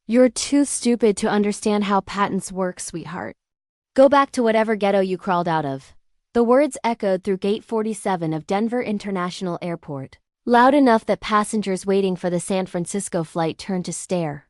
You're too stupid to understand how patents work, sweetheart. Go back to whatever ghetto you crawled out of. The words echoed through Gate 47 of Denver International Airport, loud enough that passengers waiting for the San Francisco flight turned to stare.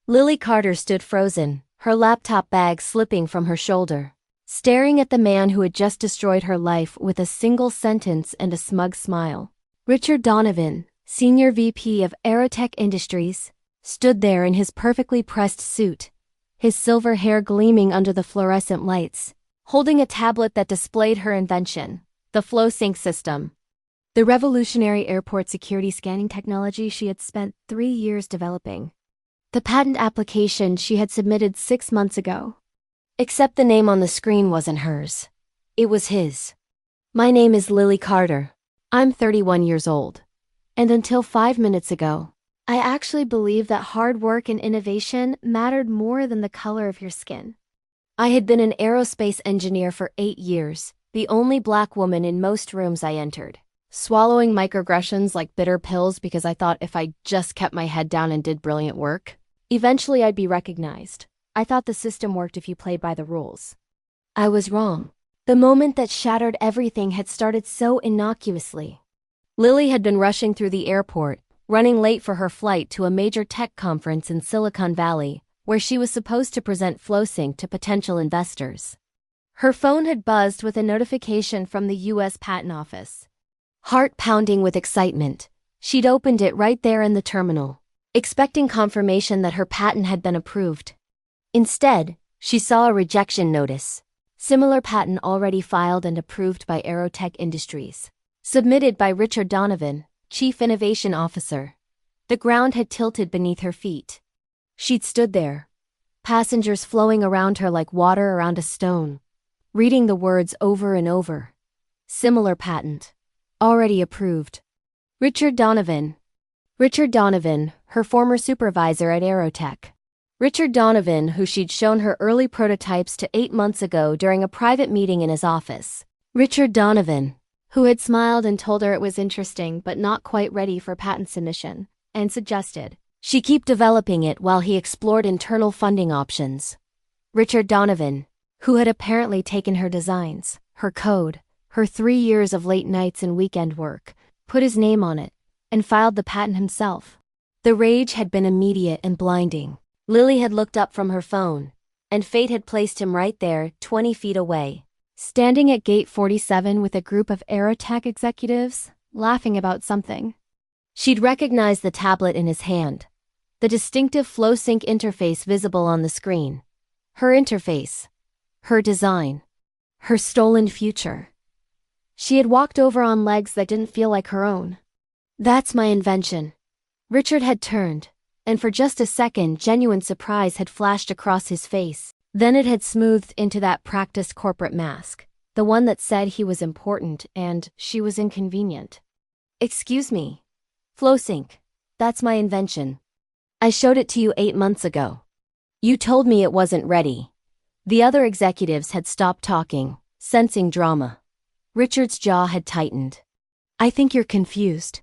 Lily Carter stood frozen, her laptop bag slipping from her shoulder, staring at the man who had just destroyed her life with a single sentence and a smug smile. Richard Donovan, Senior VP of Aerotech Industries, stood there in his perfectly pressed suit, his silver hair gleaming under the fluorescent lights, holding a tablet that displayed her invention, the FlowSync system. The revolutionary airport security scanning technology she had spent 3 years developing. The patent application she had submitted 6 months ago. Except the name on the screen wasn't hers. It was his. My name is Lily Carter. I'm 31 years old. And until 5 minutes ago, I actually believed that hard work and innovation mattered more than the color of your skin. I had been an aerospace engineer for 8 years, the only black woman in most rooms I entered, swallowing microaggressions like bitter pills because I thought if I just kept my head down and did brilliant work, eventually I'd be recognized. I thought the system worked if you played by the rules. I was wrong. The moment that shattered everything had started so innocuously. Lily had been rushing through the airport, running late for her flight to a major tech conference in Silicon Valley, where she was supposed to present FlowSync to potential investors. Her phone had buzzed with a notification from the U.S. Patent Office. Heart pounding with excitement, she'd opened it right there in the terminal, expecting confirmation that her patent had been approved. Instead, she saw a rejection notice. Similar patent already filed and approved by Aerotech Industries. Submitted by Richard Donovan, Chief Innovation Officer. The ground had tilted beneath her feet. She'd stood there, passengers flowing around her like water around a stone, reading the words over and over. Similar patent. Already approved. Richard Donovan. Richard Donovan, her former supervisor at Aerotech. Richard Donovan, who she'd shown her early prototypes to 8 months ago during a private meeting in his office. Richard Donovan, who had smiled and told her it was interesting but not quite ready for patent submission, and suggested she keep developing it while he explored internal funding options. Richard Donovan, who had apparently taken her designs, her code, her 3 years of late nights and weekend work, put his name on it, and filed the patent himself. The rage had been immediate and blinding. Lily had looked up from her phone, and fate had placed him right there, 20 feet away, standing at Gate 47 with a group of Aerotech executives, laughing about something. She'd recognized the tablet in his hand, the distinctive FlowSync interface visible on the screen. Her interface. Her design. Her stolen future. She had walked over on legs that didn't feel like her own. That's my invention. Richard had turned, and for just a second genuine surprise had flashed across his face. Then it had smoothed into that practiced corporate mask, the one that said he was important and she was inconvenient. Excuse me. FlowSync. That's my invention. I showed it to you 8 months ago. You told me it wasn't ready. The other executives had stopped talking, sensing drama. Richard's jaw had tightened. I think you're confused.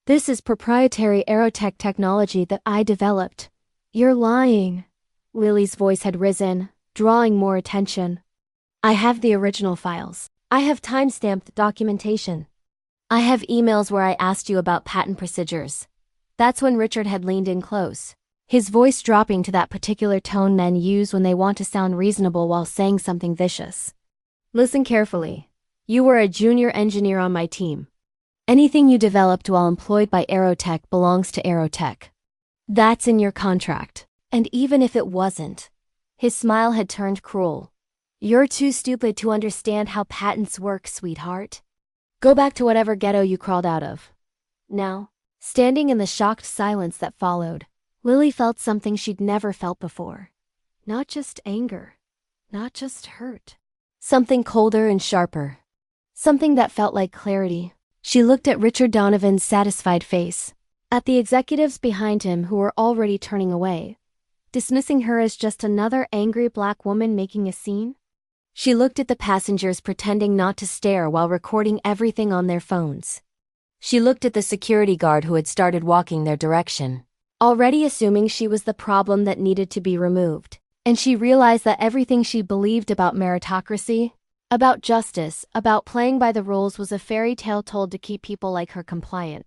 This is proprietary Aerotech technology that I developed. You're lying. Lily's voice had risen, drawing more attention. I have the original files. I have time-stamped documentation. I have emails where I asked you about patent procedures. That's when Richard had leaned in close, his voice dropping to that particular tone men use when they want to sound reasonable while saying something vicious. Listen carefully. You were a junior engineer on my team. Anything you developed while employed by Aerotech belongs to Aerotech. That's in your contract. And even if it wasn't, his smile had turned cruel. You're too stupid to understand how patents work, sweetheart. Go back to whatever ghetto you crawled out of. Now, standing in the shocked silence that followed, Lily felt something she'd never felt before. Not just anger. Not just hurt. Something colder and sharper. Something that felt like clarity. She looked at Richard Donovan's satisfied face, at the executives behind him who were already turning away, dismissing her as just another angry black woman making a scene. She looked at the passengers pretending not to stare while recording everything on their phones. She looked at the security guard who had started walking their direction, already assuming she was the problem that needed to be removed. And she realized that everything she believed about meritocracy, about justice, about playing by the rules was a fairy tale told to keep people like her compliant.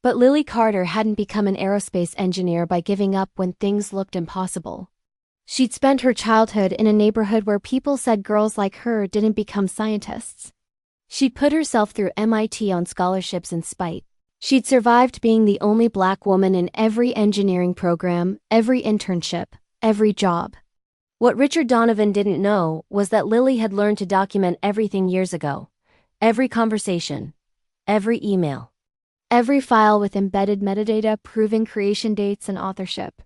But Lily Carter hadn't become an aerospace engineer by giving up when things looked impossible. She'd spent her childhood in a neighborhood where people said girls like her didn't become scientists. She'd put herself through MIT on scholarships in spite. She'd survived being the only black woman in every engineering program, every internship, every job. What Richard Donovan didn't know was that Lily had learned to document everything years ago. Every conversation, every email, every file with embedded metadata proving creation dates and authorship.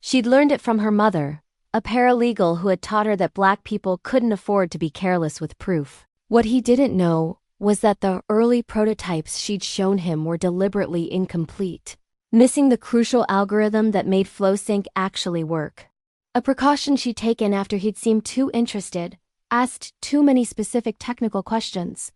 She'd learned it from her mother, a paralegal who had taught her that black people couldn't afford to be careless with proof. What he didn't know was that the early prototypes she'd shown him were deliberately incomplete, missing the crucial algorithm that made FlowSync actually work. A precaution she'd taken after he'd seemed too interested, asked too many specific technical questions.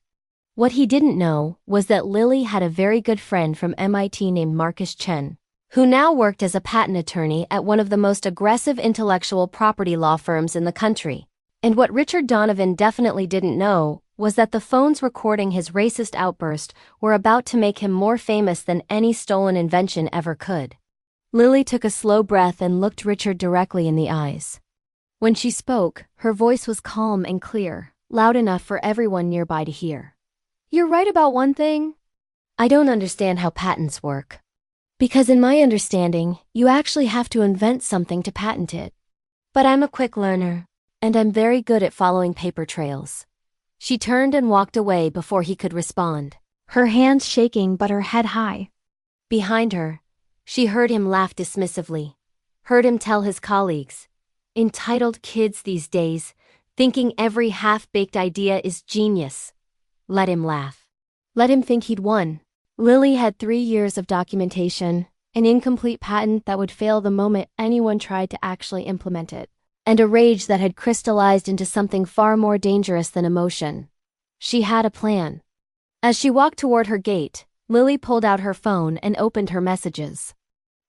What he didn't know was that Lily had a very good friend from MIT named Marcus Chen, who now worked as a patent attorney at one of the most aggressive intellectual property law firms in the country. And what Richard Donovan definitely didn't know was that the phones recording his racist outburst were about to make him more famous than any stolen invention ever could. Lily took a slow breath and looked Richard directly in the eyes. When she spoke, her voice was calm and clear, loud enough for everyone nearby to hear. "You're right about one thing. I don't understand how patents work. Because in my understanding, you actually have to invent something to patent it. But I'm a quick learner, and I'm very good at following paper trails." She turned and walked away before he could respond, her hands shaking but her head high. Behind her, she heard him laugh dismissively, heard him tell his colleagues, "Entitled kids these days, thinking every half-baked idea is genius." Let him laugh. Let him think he'd won. Lily had 3 years of documentation, an incomplete patent that would fail the moment anyone tried to actually implement it, and a rage that had crystallized into something far more dangerous than emotion. She had a plan. As she walked toward her gate, Lily pulled out her phone and opened her messages.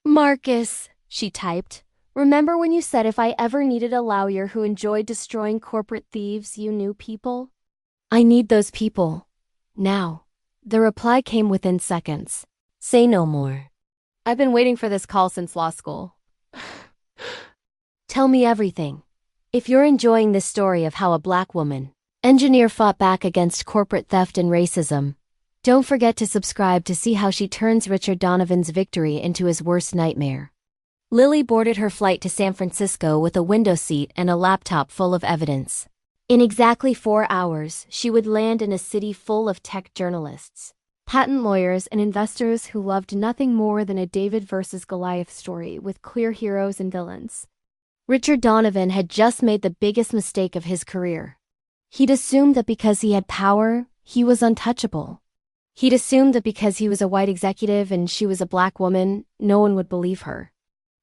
"Marcus," she typed, "remember when you said if I ever needed a lawyer who enjoyed destroying corporate thieves, you knew people? I need those people. Now." The reply came within seconds. "Say no more. I've been waiting for this call since law school. Tell me everything. If you're enjoying this story of how a black woman, engineer fought back against corporate theft and racism, don't forget to subscribe to see how she turns Richard Donovan's victory into his worst nightmare." Lily boarded her flight to San Francisco with a window seat and a laptop full of evidence. In exactly 4 hours, she would land in a city full of tech journalists, patent lawyers, and investors who loved nothing more than a David versus Goliath story with clear heroes and villains. Richard Donovan had just made the biggest mistake of his career. He'd assumed that because he had power, he was untouchable. He'd assumed that because he was a white executive and she was a black woman, no one would believe her.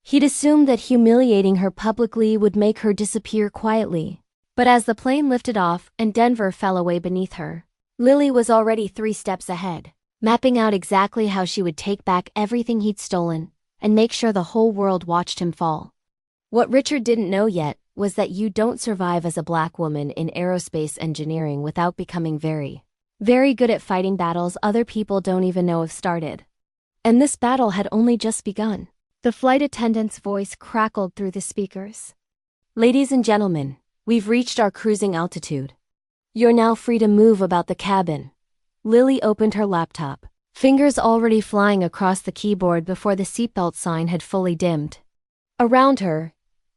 He'd assumed that humiliating her publicly would make her disappear quietly. But as the plane lifted off and Denver fell away beneath her, Lily was already 3 steps ahead, mapping out exactly how she would take back everything he'd stolen and make sure the whole world watched him fall. What Richard didn't know yet was that you don't survive as a black woman in aerospace engineering without becoming very, very good at fighting battles other people don't even know have started. And this battle had only just begun. The flight attendant's voice crackled through the speakers. "Ladies and gentlemen, we've reached our cruising altitude. You're now free to move about the cabin." Lily opened her laptop, fingers already flying across the keyboard before the seatbelt sign had fully dimmed. Around her,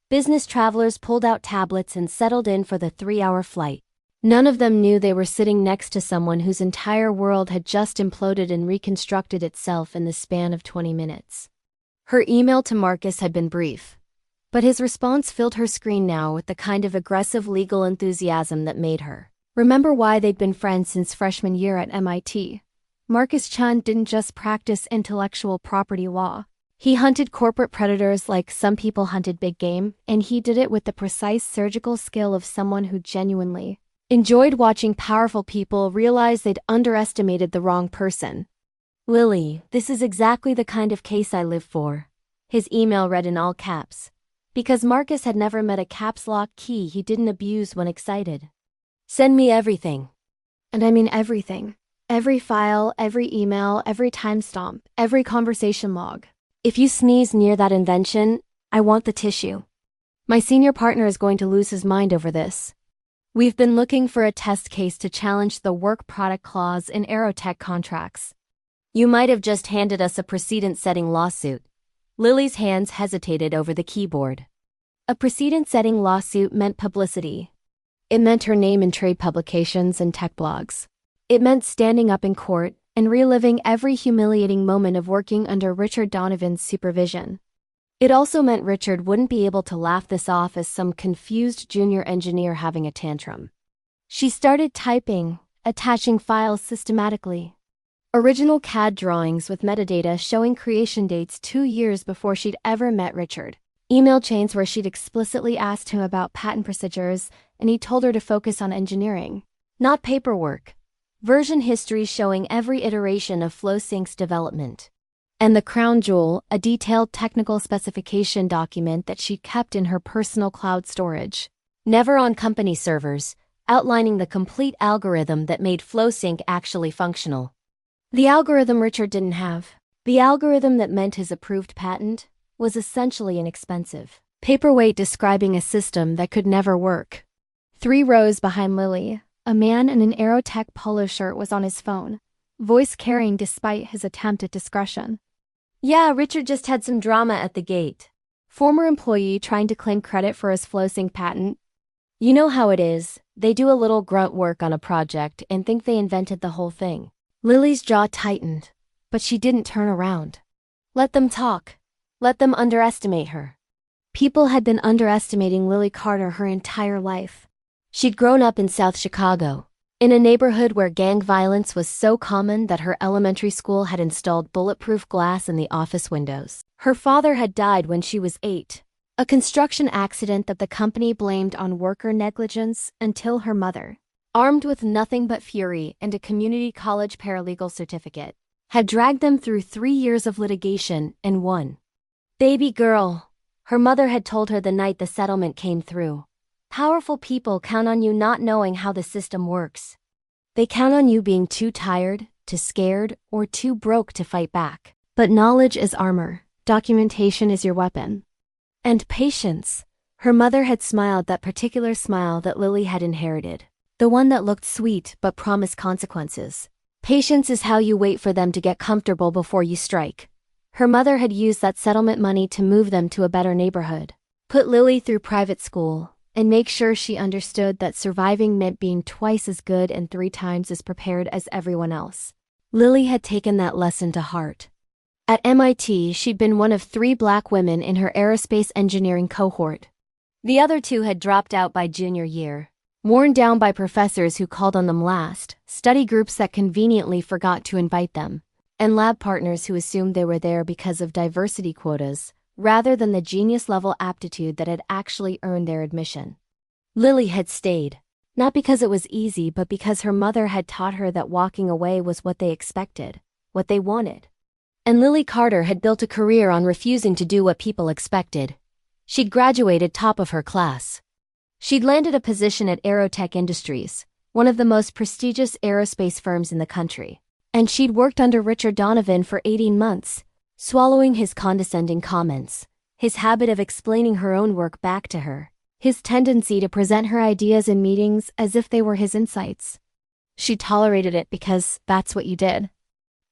business travelers pulled out tablets and settled in for the 3-hour flight. None of them knew they were sitting next to someone whose entire world had just imploded and reconstructed itself in the span of 20 minutes. Her email to Marcus had been brief, but his response filled her screen now with the kind of aggressive legal enthusiasm that made her remember why they'd been friends since freshman year at MIT. Marcus Chen didn't just practice intellectual property law. He hunted corporate predators like some people hunted big game, and he did it with the precise surgical skill of someone who genuinely enjoyed watching powerful people realize they'd underestimated the wrong person. "Lily, this is exactly the kind of case I live for. His email read in all caps, because Marcus had never met a caps lock key he didn't abuse when excited. Send me everything. And I mean everything. Every file, every email, every timestamp, every conversation log. If you sneeze near that invention, I want the tissue. My senior partner is going to lose his mind over this. We've been looking for a test case to challenge the work product clause in Aerotech contracts. You might have just handed us a precedent-setting lawsuit. Lily's hands hesitated over the keyboard. A precedent-setting lawsuit meant publicity. It meant her name in trade publications and tech blogs. It meant standing up in court and reliving every humiliating moment of working under Richard Donovan's supervision. It also meant Richard wouldn't be able to laugh this off as some confused junior engineer having a tantrum. She started typing, attaching files systematically. Original CAD drawings with metadata showing creation dates 2 years before she'd ever met Richard. Email chains where she'd explicitly asked him about patent procedures and he told her to focus on engineering, not paperwork. Version history showing every iteration of FlowSync's development. And the crown jewel, a detailed technical specification document that she kept in her personal cloud storage. Never on company servers, outlining the complete algorithm that made FlowSync actually functional. The algorithm Richard didn't have. The algorithm that meant his approved patent was essentially inexpensive. Paperweight describing a system that could never work. 3 rows behind Lily, a man in an Aerotech polo shirt was on his phone, voice carrying despite his attempt at discretion. Yeah, Richard just had some drama at the gate. Former employee trying to claim credit for his FlowSync patent. You know how it is, they do a little grunt work on a project and think they invented the whole thing. Lily's jaw tightened, but she didn't turn around. Let them talk. Let them underestimate her. People had been underestimating Lily Carter her entire life. She'd grown up in South Chicago, in a neighborhood where gang violence was so common that her elementary school had installed bulletproof glass in the office windows. Her father had died when she was 8, a construction accident that the company blamed on worker negligence until her mother, armed with nothing but fury and a community college paralegal certificate, had dragged them through 3 years of litigation and won. Baby girl, her mother had told her the night the settlement came through. Powerful people count on you not knowing how the system works. They count on you being too tired, too scared, or too broke to fight back. But knowledge is armor. Documentation is your weapon. And patience. Her mother had smiled that particular smile that Lily had inherited. The one that looked sweet but promised consequences. Patience is how you wait for them to get comfortable before you strike. Her mother had used that settlement money to move them to a better neighborhood. Put Lily through private school. And make sure she understood that surviving meant being twice as good and 3 times as prepared as everyone else. Lily had taken that lesson to heart. At MIT, she'd been one of 3 black women in her aerospace engineering cohort. The other 2 had dropped out by junior year, worn down by professors who called on them last, study groups that conveniently forgot to invite them, and lab partners who assumed they were there because of diversity quotas, rather than the genius-level aptitude that had actually earned their admission. Lily had stayed, not because it was easy but because her mother had taught her that walking away was what they expected, what they wanted. And Lily Carter had built a career on refusing to do what people expected. She'd graduated top of her class. She'd landed a position at Aerotech Industries, one of the most prestigious aerospace firms in the country. And she'd worked under Richard Donovan for 18 months, swallowing his condescending comments, his habit of explaining her own work back to her, his tendency to present her ideas in meetings as if they were his insights. She tolerated it because that's what you did.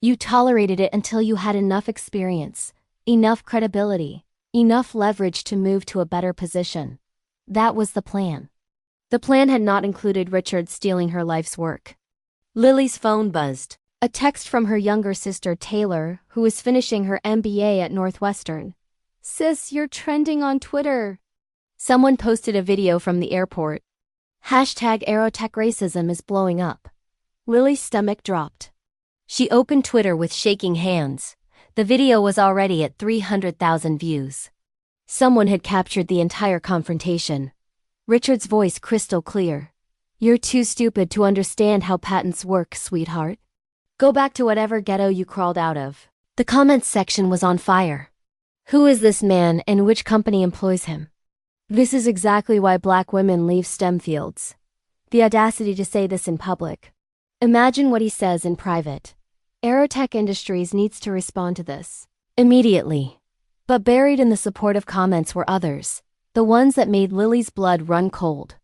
You tolerated it until you had enough experience, enough credibility, enough leverage to move to a better position. That was the plan. The plan had not included Richard stealing her life's work. Lily's phone buzzed. A text from her younger sister Taylor, who was finishing her MBA at Northwestern. Sis, you're trending on Twitter. Someone posted a video from the airport. #Aerotech racism is blowing up. Lily's stomach dropped. She opened Twitter with shaking hands. The video was already at 300,000 views. Someone had captured the entire confrontation. Richard's voice crystal clear. You're too stupid to understand how patents work, sweetheart. Go back to whatever ghetto you crawled out of. The comments section was on fire. Who is this man and which company employs him? This is exactly why black women leave STEM fields. The audacity to say this in public. Imagine what he says in private. Aerotech Industries needs to respond to this immediately. But buried in the supportive comments were others, the ones that made Lily's blood run cold.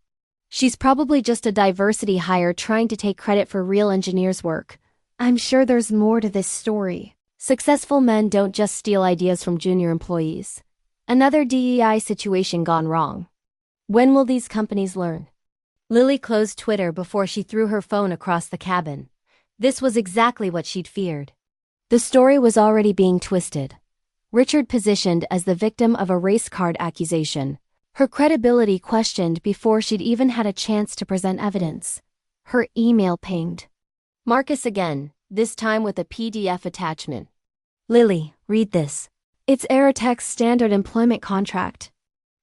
She's probably just a diversity hire trying to take credit for real engineers' work. I'm sure there's more to this story. Successful men don't just steal ideas from junior employees. Another DEI situation gone wrong. When will these companies learn? Lily closed Twitter before she threw her phone across the cabin. This was exactly what she'd feared. The story was already being twisted. Richard positioned as the victim of a race card accusation. Her credibility questioned before she'd even had a chance to present evidence. Her email pinged. Marcus again, this time with a PDF attachment. Lily, read this. It's Aerotech's standard employment contract.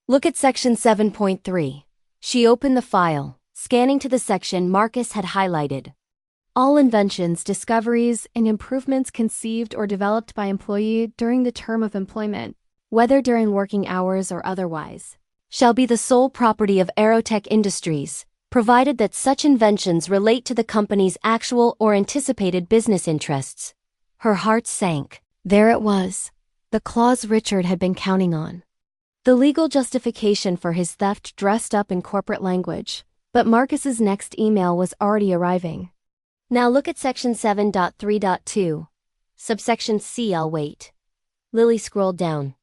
Look at section 7.3. She opened the file, scanning to the section Marcus had highlighted. All inventions, discoveries, and improvements conceived or developed by employee during the term of employment, whether during working hours or otherwise, shall be the sole property of Aerotech Industries, provided that such inventions relate to the company's actual or anticipated business interests. Her heart sank. There it was, the clause Richard had been counting on. The legal justification for his theft dressed up in corporate language, but Marcus's next email was already arriving. Now look at section 7.3.2. Subsection C. I'll wait. Lily scrolled down.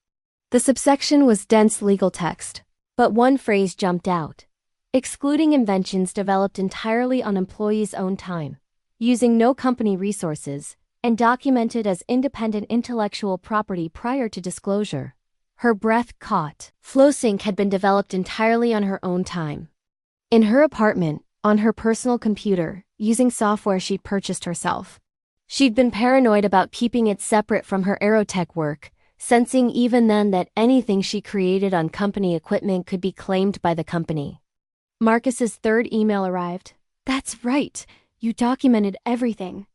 The subsection was dense legal text, but one phrase jumped out. Excluding inventions developed entirely on employees' own time, using no company resources, and documented as independent intellectual property prior to disclosure. Her breath caught. FlowSync had been developed entirely on her own time. In her apartment, on her personal computer, using software she'd purchased herself. She'd been paranoid about keeping it separate from her Aerotech work, sensing even then that anything she created on company equipment could be claimed by the company. Marcus's third email arrived. That's right. You documented everything.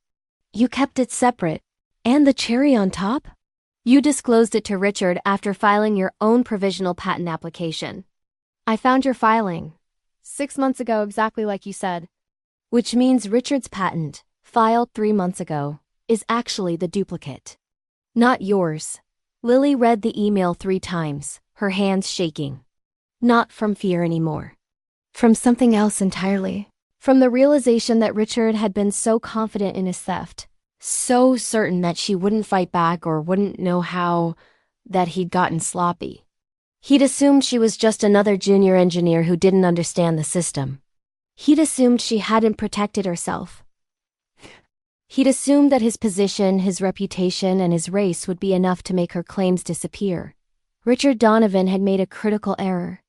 You kept it separate. And the cherry on top? You disclosed it to Richard after filing your own provisional patent application. I found your filing 6 months ago, exactly like you said. Which means Richard's patent, filed 3 months ago, is actually the duplicate. Not yours. Lily read the email 3 times, her hands shaking. Not from fear anymore. From something else entirely. From the realization that Richard had been so confident in his theft, so certain that she wouldn't fight back or wouldn't know how, that he'd gotten sloppy. He'd assumed she was just another junior engineer who didn't understand the system. He'd assumed she hadn't protected herself. He'd assumed that his position, his reputation, and his race would be enough to make her claims disappear. Richard Donovan had made a critical error.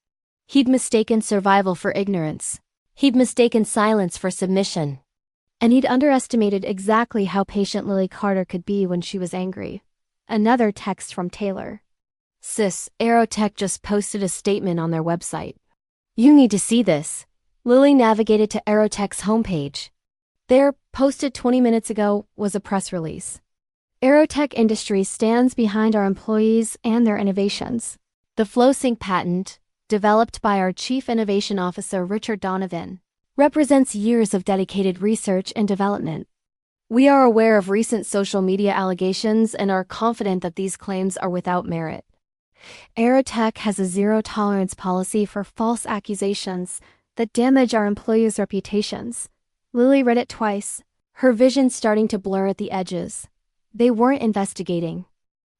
He'd mistaken survival for ignorance. He'd mistaken silence for submission. And he'd underestimated exactly how patient Lily Carter could be when she was angry. Another text from Taylor. Sis, Aerotech just posted a statement on their website. You need to see this. Lily navigated to Aerotech's homepage. There, posted 20 minutes ago, was a press release. Aerotech Industries stands behind our employees and their innovations. The FlowSync patent, developed by our Chief Innovation Officer Richard Donovan, represents years of dedicated research and development. We are aware of recent social media allegations and are confident that these claims are without merit. Aerotech has a zero-tolerance policy for false accusations that damage our employees' reputations. Lily read it twice, her vision starting to blur at the edges. They weren't investigating.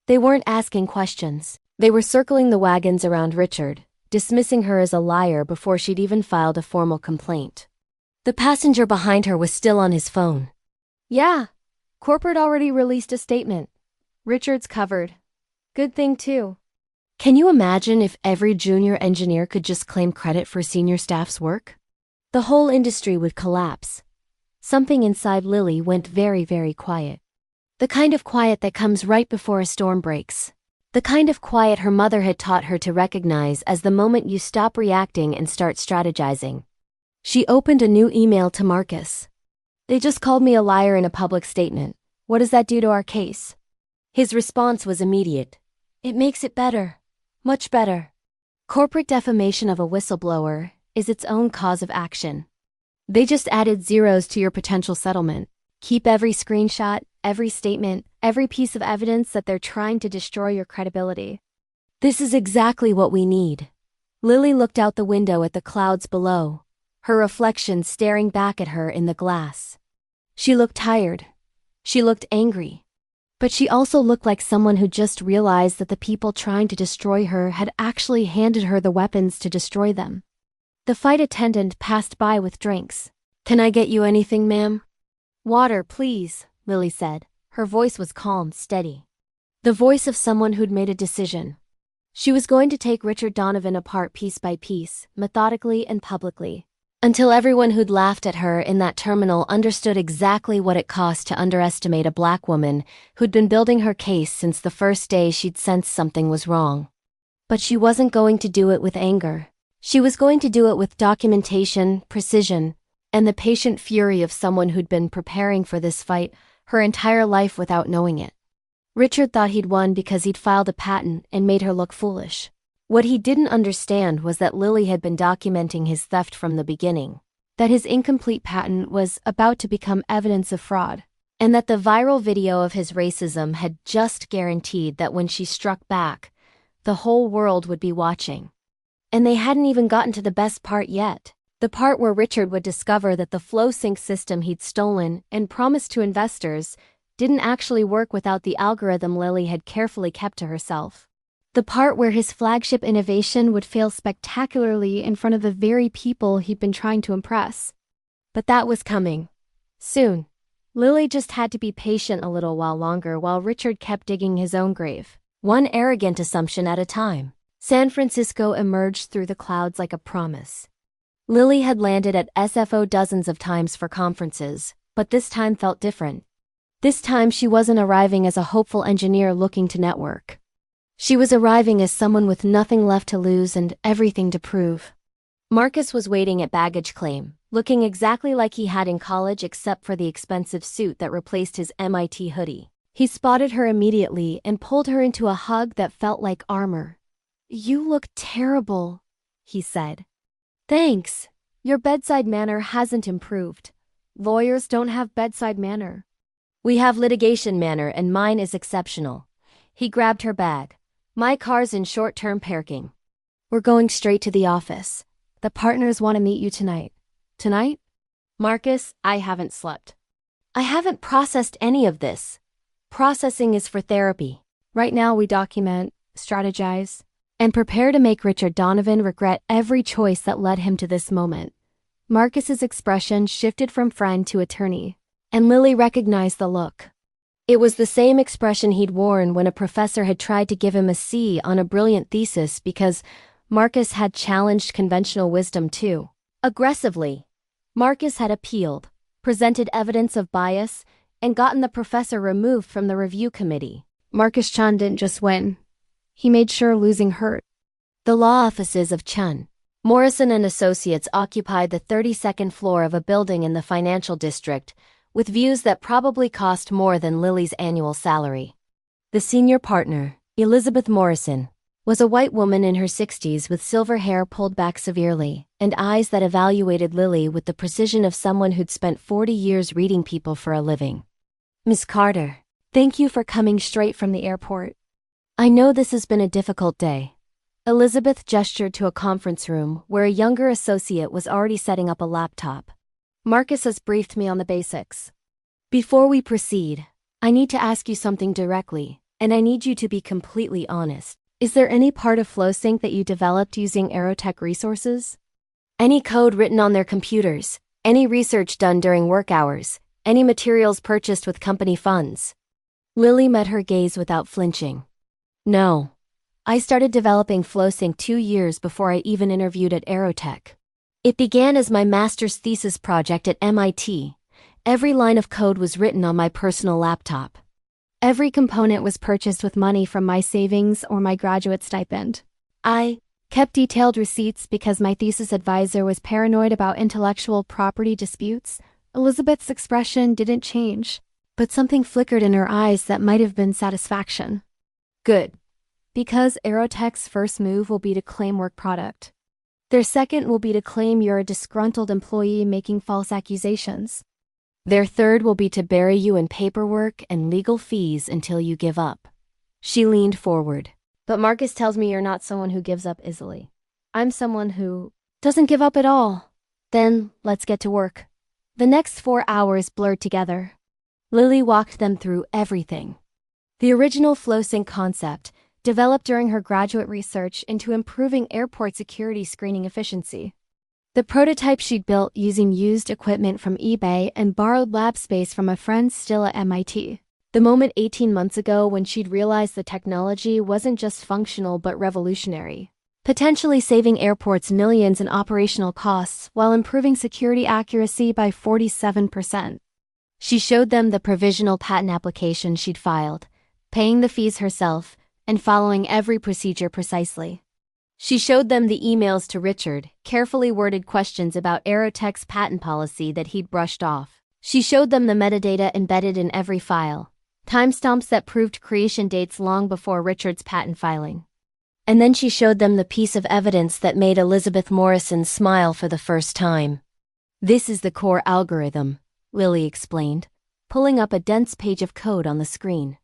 They weren't asking questions. They were circling the wagons around Richard, dismissing her as a liar before she'd even filed a formal complaint. The passenger behind her was still on his phone. Yeah, corporate already released a statement. Richard's covered. Good thing too. Can you imagine if every junior engineer could just claim credit for senior staff's work? The whole industry would collapse. Something inside Lily went very, very quiet. The kind of quiet that comes right before a storm breaks. The kind of quiet her mother had taught her to recognize as the moment you stop reacting and start strategizing. She opened a new email to Marcus. They just called me a liar in a public statement. What does that do to our case? His response was immediate. It makes it better. Much better. Corporate defamation of a whistleblower is its own cause of action. They just added zeros to your potential settlement. Keep every screenshot, every statement, every piece of evidence that they're trying to destroy your credibility. This is exactly what we need. Lily looked out the window at the clouds below, her reflection staring back at her in the glass. She looked tired. She looked angry. But she also looked like someone who just realized that the people trying to destroy her had actually handed her the weapons to destroy them. The flight attendant passed by with drinks. "Can I get you anything, ma'am?" "Water, please," Lily said. Her voice was calm, steady. The voice of someone who'd made a decision. She was going to take Richard Donovan apart piece by piece, methodically and publicly, until everyone who'd laughed at her in that terminal understood exactly what it cost to underestimate a black woman who'd been building her case since the first day she'd sensed something was wrong. But she wasn't going to do it with anger. She was going to do it with documentation, precision, and the patient fury of someone who'd been preparing for this fight her entire life without knowing it. Richard thought he'd won because he'd filed a patent and made her look foolish. What he didn't understand was that Lily had been documenting his theft from the beginning, that his incomplete patent was about to become evidence of fraud, and that the viral video of his racism had just guaranteed that when she struck back, the whole world would be watching. And they hadn't even gotten to the best part yet. The part where Richard would discover that the FlowSync system he'd stolen and promised to investors didn't actually work without the algorithm Lily had carefully kept to herself. The part where his flagship innovation would fail spectacularly in front of the very people he'd been trying to impress. But that was coming. Soon. Lily just had to be patient a little while longer while Richard kept digging his own grave, one arrogant assumption at a time. San Francisco emerged through the clouds like a promise. Lily had landed at SFO dozens of times for conferences, but this time felt different. This time she wasn't arriving as a hopeful engineer looking to network. She was arriving as someone with nothing left to lose and everything to prove. Marcus was waiting at baggage claim, looking exactly like he had in college except for the expensive suit that replaced his MIT hoodie. He spotted her immediately and pulled her into a hug that felt like armor. "You look terrible," he said. "Thanks. Your bedside manner hasn't improved. Lawyers don't have bedside manner." "We have litigation manner and mine is exceptional." He grabbed her bag. "My car's in short-term parking." "We're going straight to the office. The partners want to meet you tonight." "Tonight?" "Marcus, I haven't slept. I haven't processed any of this. Processing is for therapy. Right now we document, strategize, and prepare to make Richard Donovan regret every choice that led him to this moment." Marcus's expression shifted from friend to attorney, and Lily recognized the look. It was the same expression he'd worn when a professor had tried to give him a C on a brilliant thesis because Marcus had challenged conventional wisdom too. Aggressively, Marcus had appealed, presented evidence of bias, and gotten the professor removed from the review committee. Marcus Chun didn't just win. He made sure losing hurt. The law offices of Chun, Morrison and Associates occupied the 32nd floor of a building in the financial district, with views that probably cost more than Lily's annual salary. The senior partner, Elizabeth Morrison, was a white woman in her 60s with silver hair pulled back severely and eyes that evaluated Lily with the precision of someone who'd spent 40 years reading people for a living. "Miss Carter, thank you for coming straight from the airport. I know this has been a difficult day." Elizabeth gestured to a conference room where a younger associate was already setting up a laptop. "Marcus has briefed me on the basics. Before we proceed, I need to ask you something directly, and I need you to be completely honest. Is there any part of FlowSync that you developed using Aerotech resources? Any code written on their computers, any research done during work hours, any materials purchased with company funds?" Lily met her gaze without flinching. "No. I started developing FlowSync 2 years before I even interviewed at Aerotech. It began as my master's thesis project at MIT. Every line of code was written on my personal laptop. Every component was purchased with money from my savings or my graduate stipend. I kept detailed receipts because my thesis advisor was paranoid about intellectual property disputes." Elizabeth's expression didn't change, but something flickered in her eyes that might have been satisfaction. "Good. Because Aerotech's first move will be to claim work product. Their second will be to claim you're a disgruntled employee making false accusations. Their third will be to bury you in paperwork and legal fees until you give up. She leaned forward. But Marcus tells me you're not someone who gives up easily. I'm someone who doesn't give up at all. Then, let's get to work. The next 4 hours blurred together. Lily walked them through everything. The original FlowSync concept, developed during her graduate research into improving airport security screening efficiency. The prototype she'd built using used equipment from eBay and borrowed lab space from a friend still at MIT. The moment 18 months ago when she'd realized the technology wasn't just functional but revolutionary, potentially saving airports millions in operational costs while improving security accuracy by 47%. She showed them the provisional patent application she'd filed, paying the fees herself and following every procedure precisely. She showed them the emails to Richard, carefully worded questions about Aerotech's patent policy that he'd brushed off. She showed them the metadata embedded in every file, timestamps that proved creation dates long before Richard's patent filing. And then she showed them the piece of evidence that made Elizabeth Morrison smile for the first time. This is the core algorithm, Lily explained, pulling up a dense page of code on the screen.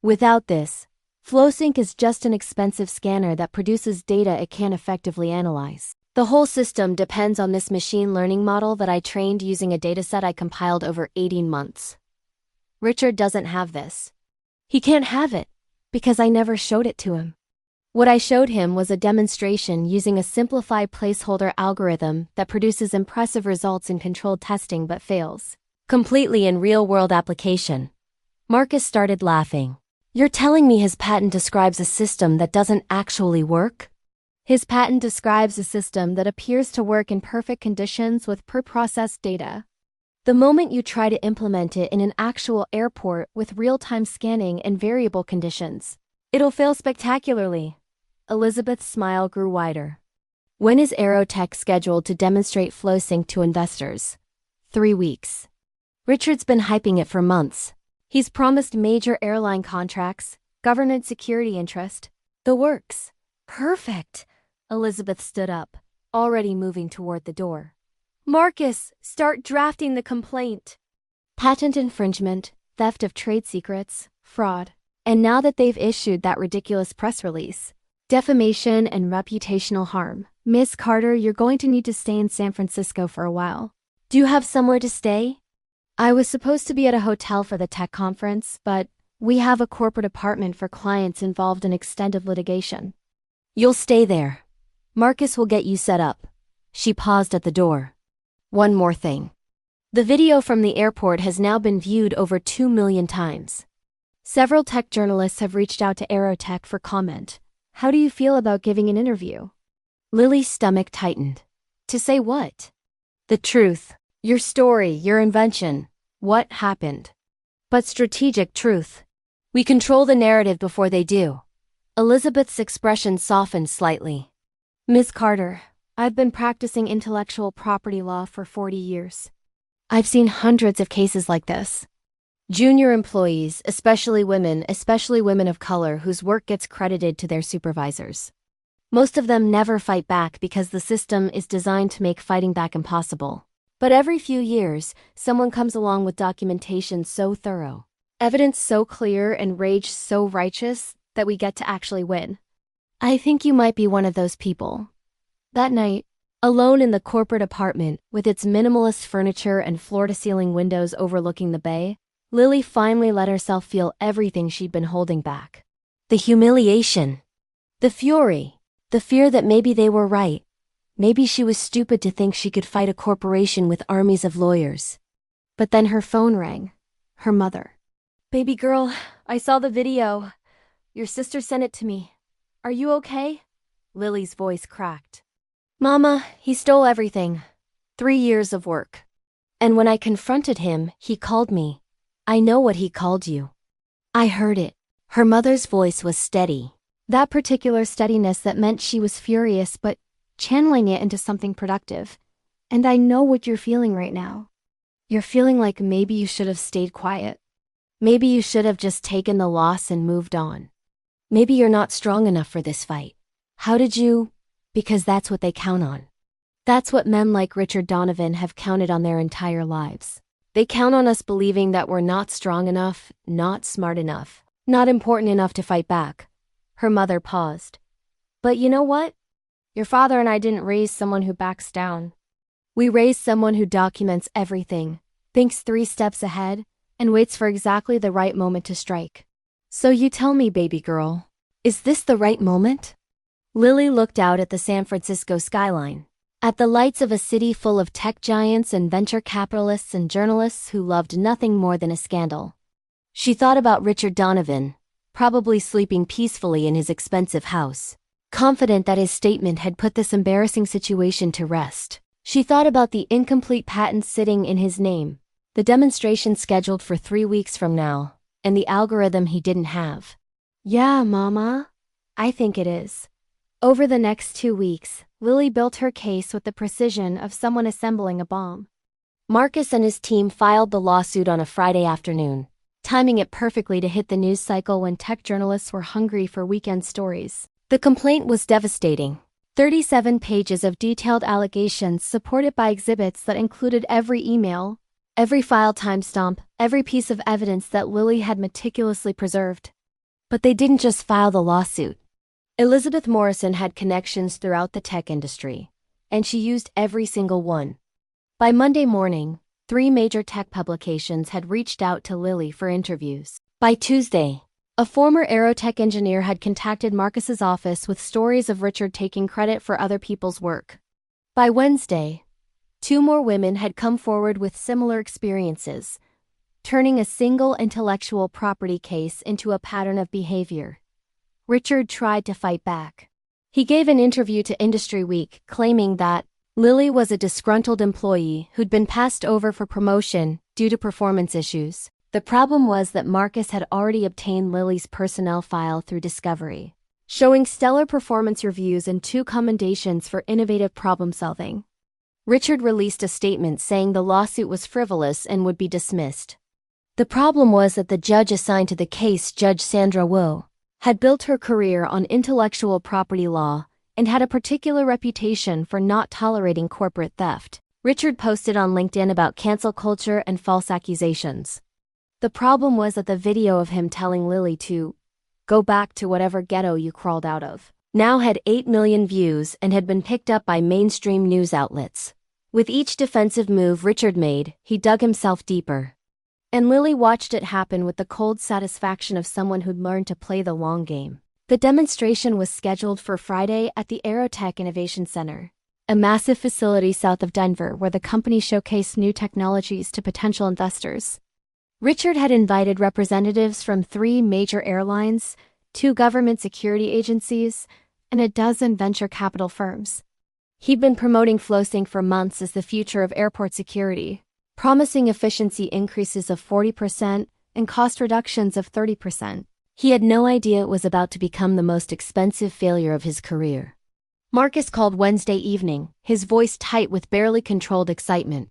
Without this, FlowSync is just an expensive scanner that produces data it can't effectively analyze. The whole system depends on this machine learning model that I trained using a dataset I compiled over 18 months. Richard doesn't have this. He can't have it, because I never showed it to him. What I showed him was a demonstration using a simplified placeholder algorithm that produces impressive results in controlled testing but fails completely in real-world application. Marcus started laughing. You're telling me his patent describes a system that doesn't actually work? His patent describes a system that appears to work in perfect conditions with pre-processed data. The moment you try to implement it in an actual airport with real-time scanning and variable conditions, it'll fail spectacularly. Elizabeth's smile grew wider. When is Aerotech scheduled to demonstrate FlowSync to investors? 3 weeks. Richard's been hyping it for months. He's promised major airline contracts, government security interest, the works. Perfect. Elizabeth stood up, already moving toward the door. Marcus, start drafting the complaint. Patent infringement, theft of trade secrets, fraud. And now that they've issued that ridiculous press release, defamation and reputational harm. Miss Carter, you're going to need to stay in San Francisco for a while. Do you have somewhere to stay? I was supposed to be at a hotel for the tech conference, but we have a corporate apartment for clients involved in extended litigation. You'll stay there. Marcus will get you set up. She paused at the door. One more thing. The video from the airport has now been viewed over 2 million times. Several tech journalists have reached out to Aerotech for comment. How do you feel about giving an interview? Lily's stomach tightened. To say what? The truth. Your story, your invention. What happened? But strategic truth. We control the narrative before they do. Elizabeth's expression softened slightly. Ms. Carter, I've been practicing intellectual property law for 40 years. I've seen hundreds of cases like this. Junior employees, especially women of color whose work gets credited to their supervisors. Most of them never fight back because the system is designed to make fighting back impossible. But every few years, someone comes along with documentation so thorough, evidence so clear and rage so righteous that we get to actually win. I think you might be one of those people. That night, alone in the corporate apartment with its minimalist furniture and floor-to-ceiling windows overlooking the bay, Lily finally let herself feel everything she'd been holding back. The humiliation. The fury. The fear that maybe they were right. Maybe she was stupid to think she could fight a corporation with armies of lawyers. But then her phone rang. Her mother. Baby girl, I saw the video. Your sister sent it to me. Are you okay? Lily's voice cracked. Mama, he stole everything. 3 years of work. And when I confronted him, he called me. I know what he called you. I heard it. Her mother's voice was steady. That particular steadiness that meant she was furious but channeling it into something productive. And I know what you're feeling right now. You're feeling like maybe you should have stayed quiet. Maybe you should have just taken the loss and moved on. Maybe you're not strong enough for this fight. How did you? Because that's what they count on. That's what men like Richard Donovan have counted on their entire lives. They count on us believing that we're not strong enough, not smart enough, not important enough to fight back. Her mother paused. But you know what? Your father and I didn't raise someone who backs down. We raised someone who documents everything, thinks 3 steps ahead, and waits for exactly the right moment to strike. So you tell me, baby girl, is this the right moment? Lily looked out at the San Francisco skyline, at the lights of a city full of tech giants and venture capitalists and journalists who loved nothing more than a scandal. She thought about Richard Donovan, probably sleeping peacefully in his expensive house, confident that his statement had put this embarrassing situation to rest. She thought about the incomplete patent sitting in his name, the demonstration scheduled for 3 weeks from now, and the algorithm he didn't have. Yeah, Mama, I think it is. Over the next 2 weeks, Lily built her case with the precision of someone assembling a bomb. Marcus and his team filed the lawsuit on a Friday afternoon, timing it perfectly to hit the news cycle when tech journalists were hungry for weekend stories. The complaint was devastating. 37 pages of detailed allegations supported by exhibits that included every email, every file timestamp, every piece of evidence that Lily had meticulously preserved. But they didn't just file the lawsuit. Elizabeth Morrison had connections throughout the tech industry, and she used every single one. By Monday morning, 3 major tech publications had reached out to Lily for interviews. By Tuesday, a former aerotech engineer had contacted Marcus's office with stories of Richard taking credit for other people's work. By Wednesday, 2 more women had come forward with similar experiences, turning a single intellectual property case into a pattern of behavior. Richard tried to fight back. He gave an interview to Industry Week, claiming that Lily was a disgruntled employee who'd been passed over for promotion due to performance issues. The problem was that Marcus had already obtained Lily's personnel file through discovery, showing stellar performance reviews and 2 commendations for innovative problem-solving. Richard released a statement saying the lawsuit was frivolous and would be dismissed. The problem was that the judge assigned to the case, Judge Sandra Wu, had built her career on intellectual property law and had a particular reputation for not tolerating corporate theft. Richard posted on LinkedIn about cancel culture and false accusations. The problem was that the video of him telling Lily to go back to whatever ghetto you crawled out of now had 8 million views and had been picked up by mainstream news outlets. With each defensive move Richard made, he dug himself deeper. And Lily watched it happen with the cold satisfaction of someone who'd learned to play the long game. The demonstration was scheduled for Friday at the Aerotech Innovation Center, a massive facility south of Denver where the company showcased new technologies to potential investors. Richard had invited representatives from 3 major airlines, 2 government security agencies, and a dozen venture capital firms. He'd been promoting FlowSync for months as the future of airport security, promising efficiency increases of 40% and cost reductions of 30%. He had no idea it was about to become the most expensive failure of his career. Marcus called Wednesday evening, his voice tight with barely controlled excitement.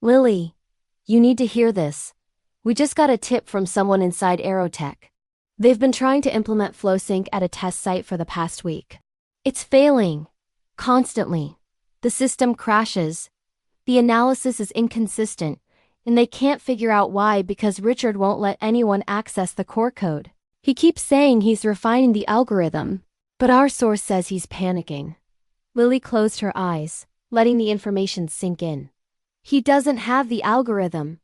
Lily, you need to hear this. We just got a tip from someone inside Aerotech. They've been trying to implement FlowSync at a test site for the past week. It's failing. Constantly. The system crashes. The analysis is inconsistent, and they can't figure out why because Richard won't let anyone access the core code. He keeps saying he's refining the algorithm, but our source says he's panicking. Lily closed her eyes, letting the information sink in. He doesn't have the algorithm.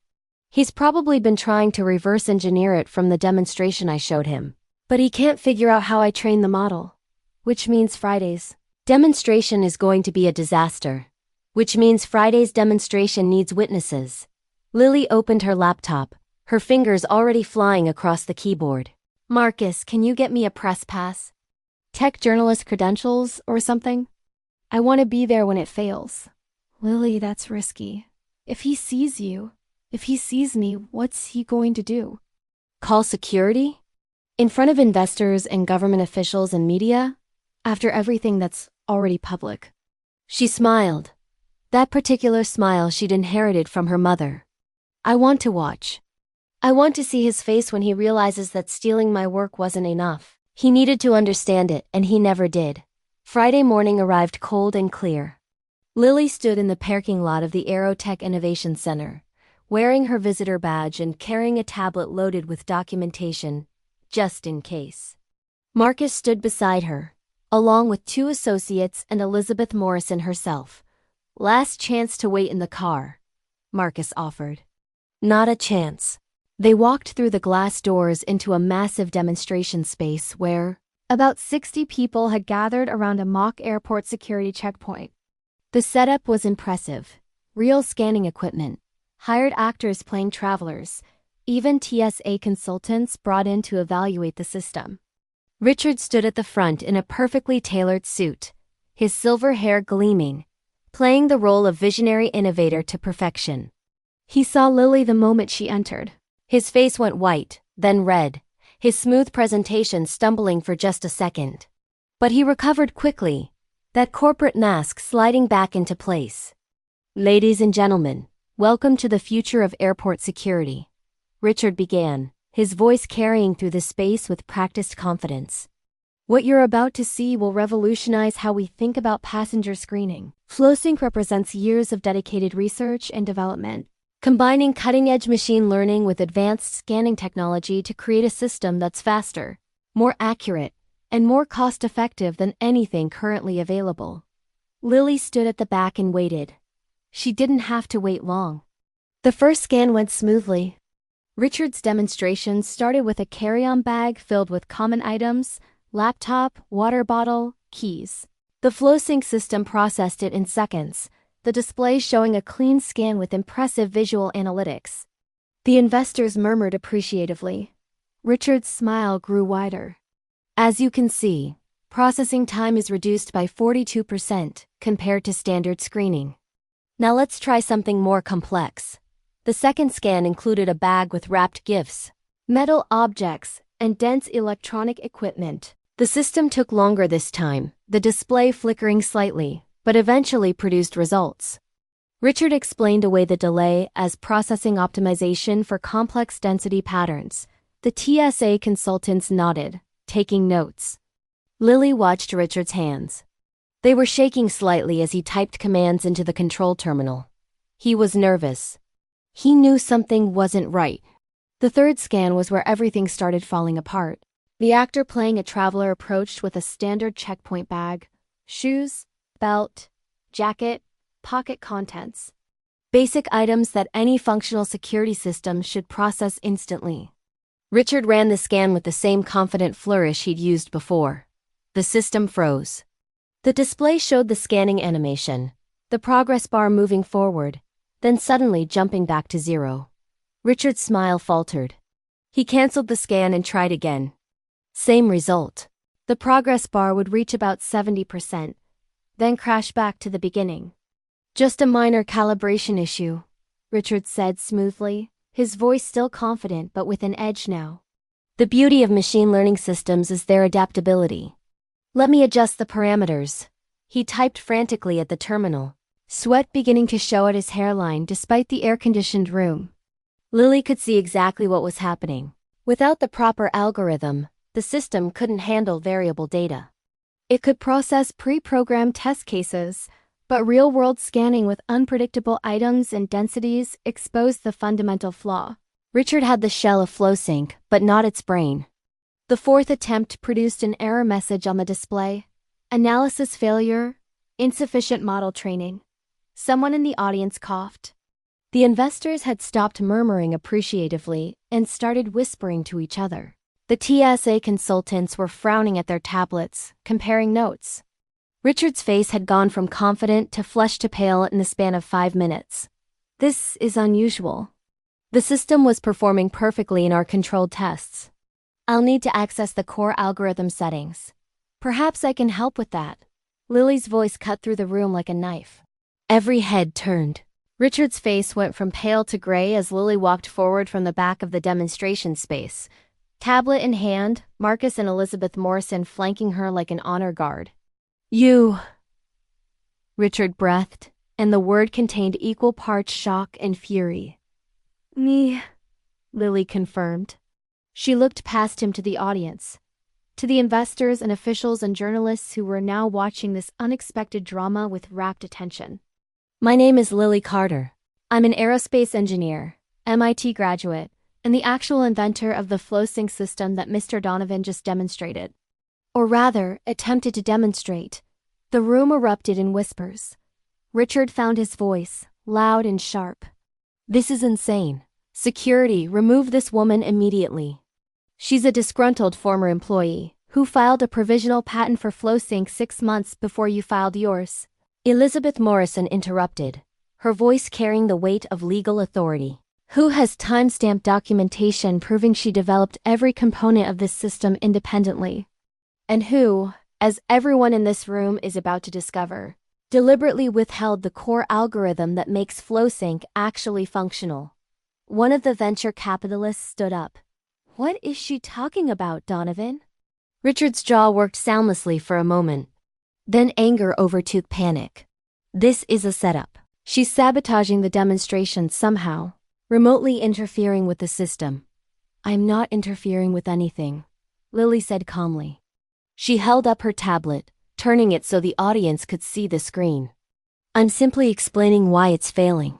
He's probably been trying to reverse engineer it from the demonstration I showed him. But he can't figure out how I trained the model. Which means Friday's demonstration is going to be a disaster. Which means Friday's demonstration needs witnesses. Lily opened her laptop, her fingers already flying across the keyboard. Marcus, can you get me a press pass? Tech journalist credentials or something? I want to be there when it fails. Lily, that's risky. If he sees you, if he sees me, what's he going to do? Call security? In front of investors and government officials and media? After everything that's already public. She smiled. That particular smile she'd inherited from her mother. I want to watch. I want to see his face when he realizes that stealing my work wasn't enough. He needed to understand it, and he never did. Friday morning arrived cold and clear. Lily stood in the parking lot of the Aerotech Innovation Center, wearing her visitor badge and carrying a tablet loaded with documentation, just in case. Marcus stood beside her, along with 2 associates and Elizabeth Morrison herself. Last chance to wait in the car, Marcus offered. Not a chance. They walked through the glass doors into a massive demonstration space where about 60 people had gathered around a mock airport security checkpoint. The setup was impressive. Real scanning equipment, hired actors playing travelers, even TSA consultants brought in to evaluate the system. Richard stood at the front in a perfectly tailored suit, his silver hair gleaming, playing the role of visionary innovator to perfection. He saw Lily the moment she entered. His face went white, then red, his smooth presentation stumbling for just a second. But he recovered quickly, that corporate mask sliding back into place. Ladies and gentlemen, welcome to the future of airport security. Richard began, his voice carrying through the space with practiced confidence. What you're about to see will revolutionize how we think about passenger screening. FlowSync represents years of dedicated research and development, combining cutting-edge machine learning with advanced scanning technology to create a system that's faster, more accurate, and more cost-effective than anything currently available. Lily stood at the back and waited. She didn't have to wait long. The first scan went smoothly. Richard's demonstration started with a carry-on bag filled with common items, laptop, water bottle, keys. The FlowSync system processed it in seconds, the display showing a clean scan with impressive visual analytics. The investors murmured appreciatively. Richard's smile grew wider. As you can see, processing time is reduced by 42% compared to standard screening. Now let's try something more complex. The second scan included a bag with wrapped gifts, metal objects, and dense electronic equipment. The system took longer this time, the display flickering slightly, but eventually produced results. Richard explained away the delay as processing optimization for complex density patterns. The TSA consultants nodded, taking notes. Lily watched Richard's hands. They were shaking slightly as he typed commands into the control terminal. He was nervous. He knew something wasn't right. The third scan was where everything started falling apart. The actor playing a traveler approached with a standard checkpoint bag, shoes, belt, jacket, pocket contents. Basic items that any functional security system should process instantly. Richard ran the scan with the same confident flourish he'd used before. The system froze. The display showed the scanning animation, the progress bar moving forward, then suddenly jumping back to 0. Richard's smile faltered. He canceled the scan and tried again. Same result. The progress bar would reach about 70%, then crash back to the beginning. Just a minor calibration issue, Richard said smoothly, his voice still confident but with an edge now. The beauty of machine learning systems is their adaptability. Let me adjust the parameters. He typed frantically at the terminal, sweat beginning to show at his hairline despite the air-conditioned room. Lily could see exactly what was happening. Without the proper algorithm, the system couldn't handle variable data. It could process pre-programmed test cases, but real-world scanning with unpredictable items and densities exposed the fundamental flaw. Richard had the shell of FlowSync, but not its brain. The fourth attempt produced an error message on the display. Analysis failure, insufficient model training. Someone in the audience coughed. The investors had stopped murmuring appreciatively and started whispering to each other. The TSA consultants were frowning at their tablets, comparing notes. Richard's face had gone from confident to flushed to pale in the span of 5 minutes. This is unusual. The system was performing perfectly in our controlled tests. I'll need to access the core algorithm settings. Perhaps I can help with that. Lily's voice cut through the room like a knife. Every head turned. Richard's face went from pale to gray as Lily walked forward from the back of the demonstration space. Tablet in hand, Marcus and Elizabeth Morrison flanking her like an honor guard. You, Richard breathed, and the word contained equal parts shock and fury. Me, Lily confirmed. She looked past him to the audience. To the investors and officials and journalists who were now watching this unexpected drama with rapt attention. My name is Lily Carter. I'm an aerospace engineer, MIT graduate, and the actual inventor of the flow-sync system that Mr. Donovan just demonstrated. Or rather, attempted to demonstrate. The room erupted in whispers. Richard found his voice, loud and sharp. This is insane. Security, remove this woman immediately. She's a disgruntled former employee who filed a provisional patent for flow-sync 6 months before you filed yours. Elizabeth Morrison interrupted, her voice carrying the weight of legal authority. Who has timestamped documentation proving she developed every component of this system independently? And who, as everyone in this room is about to discover, deliberately withheld the core algorithm that makes flow-sync actually functional? One of the venture capitalists stood up. What is she talking about, Donovan? Richard's jaw worked soundlessly for a moment. Then anger overtook panic. This is a setup. She's sabotaging the demonstration somehow, remotely interfering with the system. I'm not interfering with anything, Lily said calmly. She held up her tablet, turning it so the audience could see the screen. I'm simply explaining why it's failing.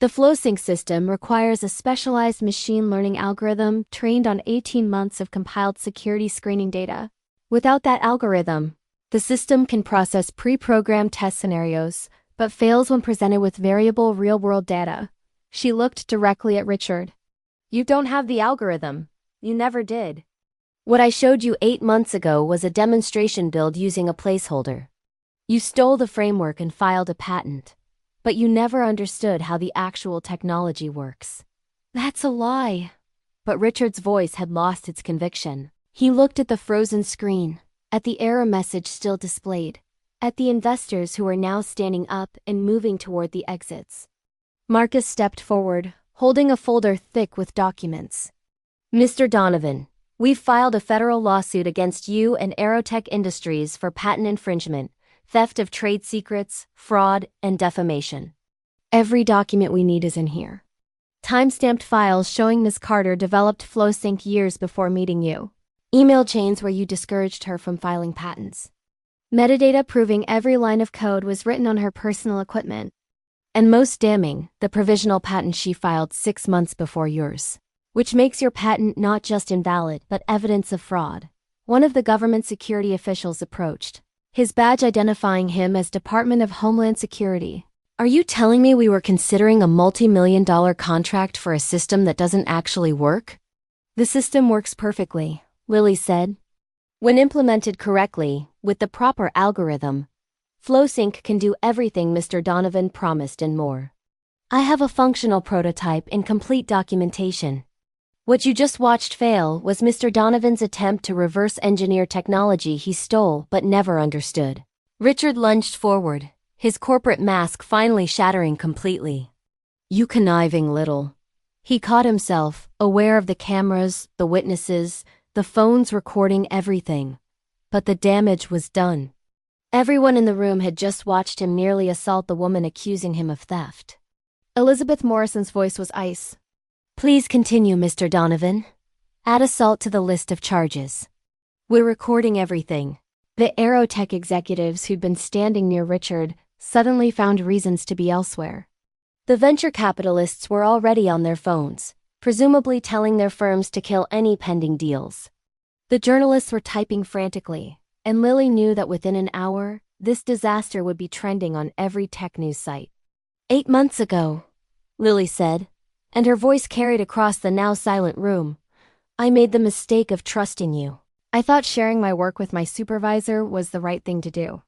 The flow-sync system requires a specialized machine learning algorithm trained on 18 months of compiled security screening data. Without that algorithm, the system can process pre-programmed test scenarios, but fails when presented with variable real-world data. She looked directly at Richard. You don't have the algorithm. You never did. What I showed you 8 months ago was a demonstration build using a placeholder. You stole the framework and filed a patent, but you never understood how the actual technology works. That's a lie. But Richard's voice had lost its conviction. He looked at the frozen screen, at the error message still displayed, at the investors who were now standing up and moving toward the exits. Marcus stepped forward, holding a folder thick with documents. Mr. Donovan, we've filed a federal lawsuit against you and Aerotech Industries for patent infringement, theft of trade secrets, fraud, and defamation. Every document we need is in here. Timestamped files showing Ms. Carter developed flow-sync years before meeting you. Email chains where you discouraged her from filing patents. Metadata proving every line of code was written on her personal equipment. And most damning, the provisional patent she filed 6 months before yours, which makes your patent not just invalid but evidence of fraud. One of the government security officials approached, his badge identifying him as Department of Homeland Security. Are you telling me we were considering a multi-million-dollar contract for a system that doesn't actually work? The system works perfectly, Lily said. When implemented correctly, with the proper algorithm, flow-sync can do everything Mr. Donovan promised and more. I have a functional prototype and complete documentation. What you just watched fail was Mr. Donovan's attempt to reverse engineer technology he stole but never understood. Richard lunged forward, his corporate mask finally shattering completely. You conniving little. He caught himself, aware of the cameras, the witnesses, the phones recording everything. But the damage was done. Everyone in the room had just watched him nearly assault the woman accusing him of theft. Elizabeth Morrison's voice was ice. Please continue, Mr. Donovan. Add assault to the list of charges. We're recording everything. The Aerotech executives who'd been standing near Richard suddenly found reasons to be elsewhere. The venture capitalists were already on their phones, presumably telling their firms to kill any pending deals. The journalists were typing frantically, and Lily knew that within an hour, this disaster would be trending on every tech news site. 8 months ago, Lily said, and her voice carried across the now silent room, I made the mistake of trusting you. I thought sharing my work with my supervisor was the right thing to do.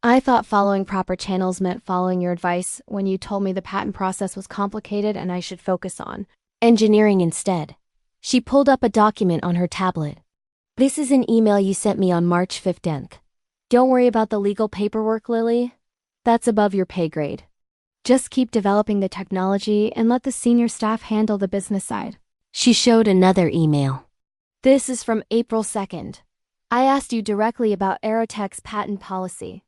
I thought following proper channels meant following your advice when you told me the patent process was complicated and I should focus on engineering instead. She pulled up a document on her tablet. This is an email you sent me on March 15th. Don't worry about the legal paperwork, Lily. That's above your pay grade. Just keep developing the technology and let the senior staff handle the business side. She showed another email. This is from April 2nd. I asked you directly about Aerotech's patent policy.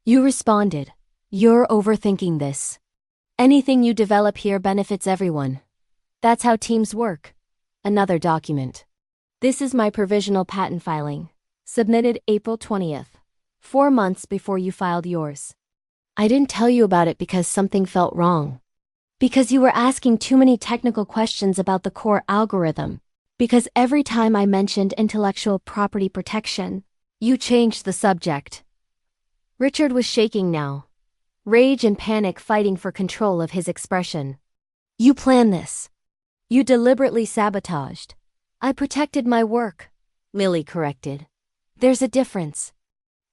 You responded, you're overthinking this. Anything you develop here benefits everyone. That's how teams work. Another document. This is my provisional patent filing. Submitted April 20th. 4 months before you filed yours. I didn't tell you about it because something felt wrong. Because you were asking too many technical questions about the core algorithm. Because every time I mentioned intellectual property protection, you changed the subject. Richard was shaking now. Rage and panic fighting for control of his expression. You planned this. You deliberately sabotaged. I protected my work, Lily corrected. There's a difference.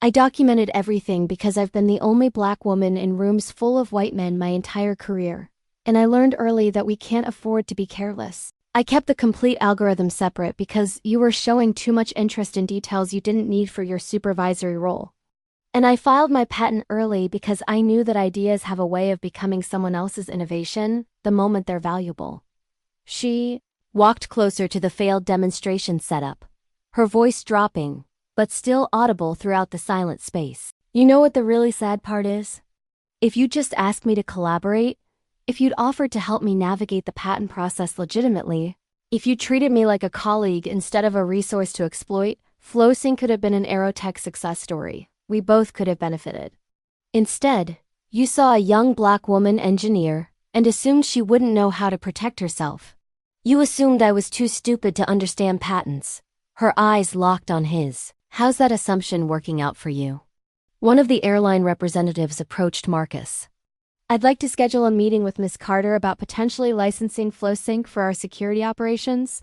I documented everything because I've been the only black woman in rooms full of white men my entire career. And I learned early that we can't afford to be careless. I kept the complete algorithm separate because you were showing too much interest in details you didn't need for your supervisory role. And I filed my patent early because I knew that ideas have a way of becoming someone else's innovation the moment they're valuable. She walked closer to the failed demonstration setup, her voice dropping, but still audible throughout the silent space. You know what the really sad part is? If you'd just asked me to collaborate, if you'd offered to help me navigate the patent process legitimately, if you treated me like a colleague instead of a resource to exploit, FlowSync could have been an Aerotech success story. We both could have benefited. Instead, you saw a young black woman engineer and assumed she wouldn't know how to protect herself. You assumed I was too stupid to understand patents. Her eyes locked on his. How's that assumption working out for you? One of the airline representatives approached Marcus. I'd like to schedule a meeting with Miss Carter about potentially licensing FlowSync for our security operations.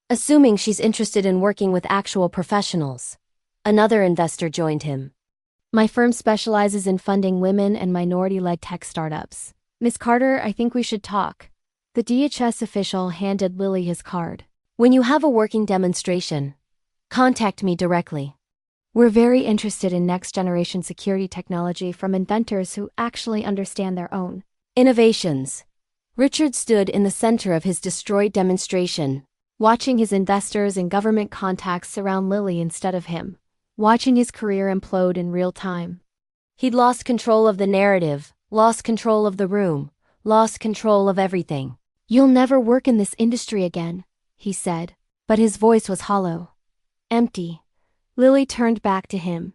Assuming she's interested in working with actual professionals. Another investor joined him. My firm specializes in funding women and minority-led tech startups. Miss Carter, I think we should talk. The DHS official handed Lily his card. When you have a working demonstration, contact me directly. We're very interested in next-generation security technology from inventors who actually understand their own innovations. Richard stood in the center of his destroyed demonstration, watching his investors and government contacts surround Lily instead of him, watching his career implode in real time. He'd lost control of the narrative, lost control of the room, lost control of everything. You'll never work in this industry again, he said, but his voice was hollow. Empty. Lily turned back to him.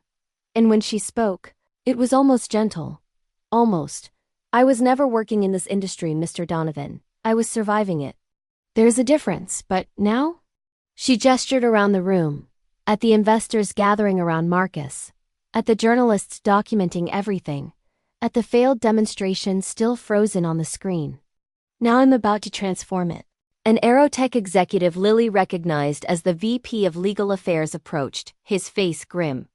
And when she spoke, it was almost gentle. Almost. I was never working in this industry, Mr. Donovan. I was surviving it. There's a difference, but now? She gestured around the room, at the investors gathering around Marcus, at the journalists documenting everything, at the failed demonstration still frozen on the screen. Now I'm about to transform it. An Aerotech executive Lily recognized as the VP of Legal Affairs approached, his face grim.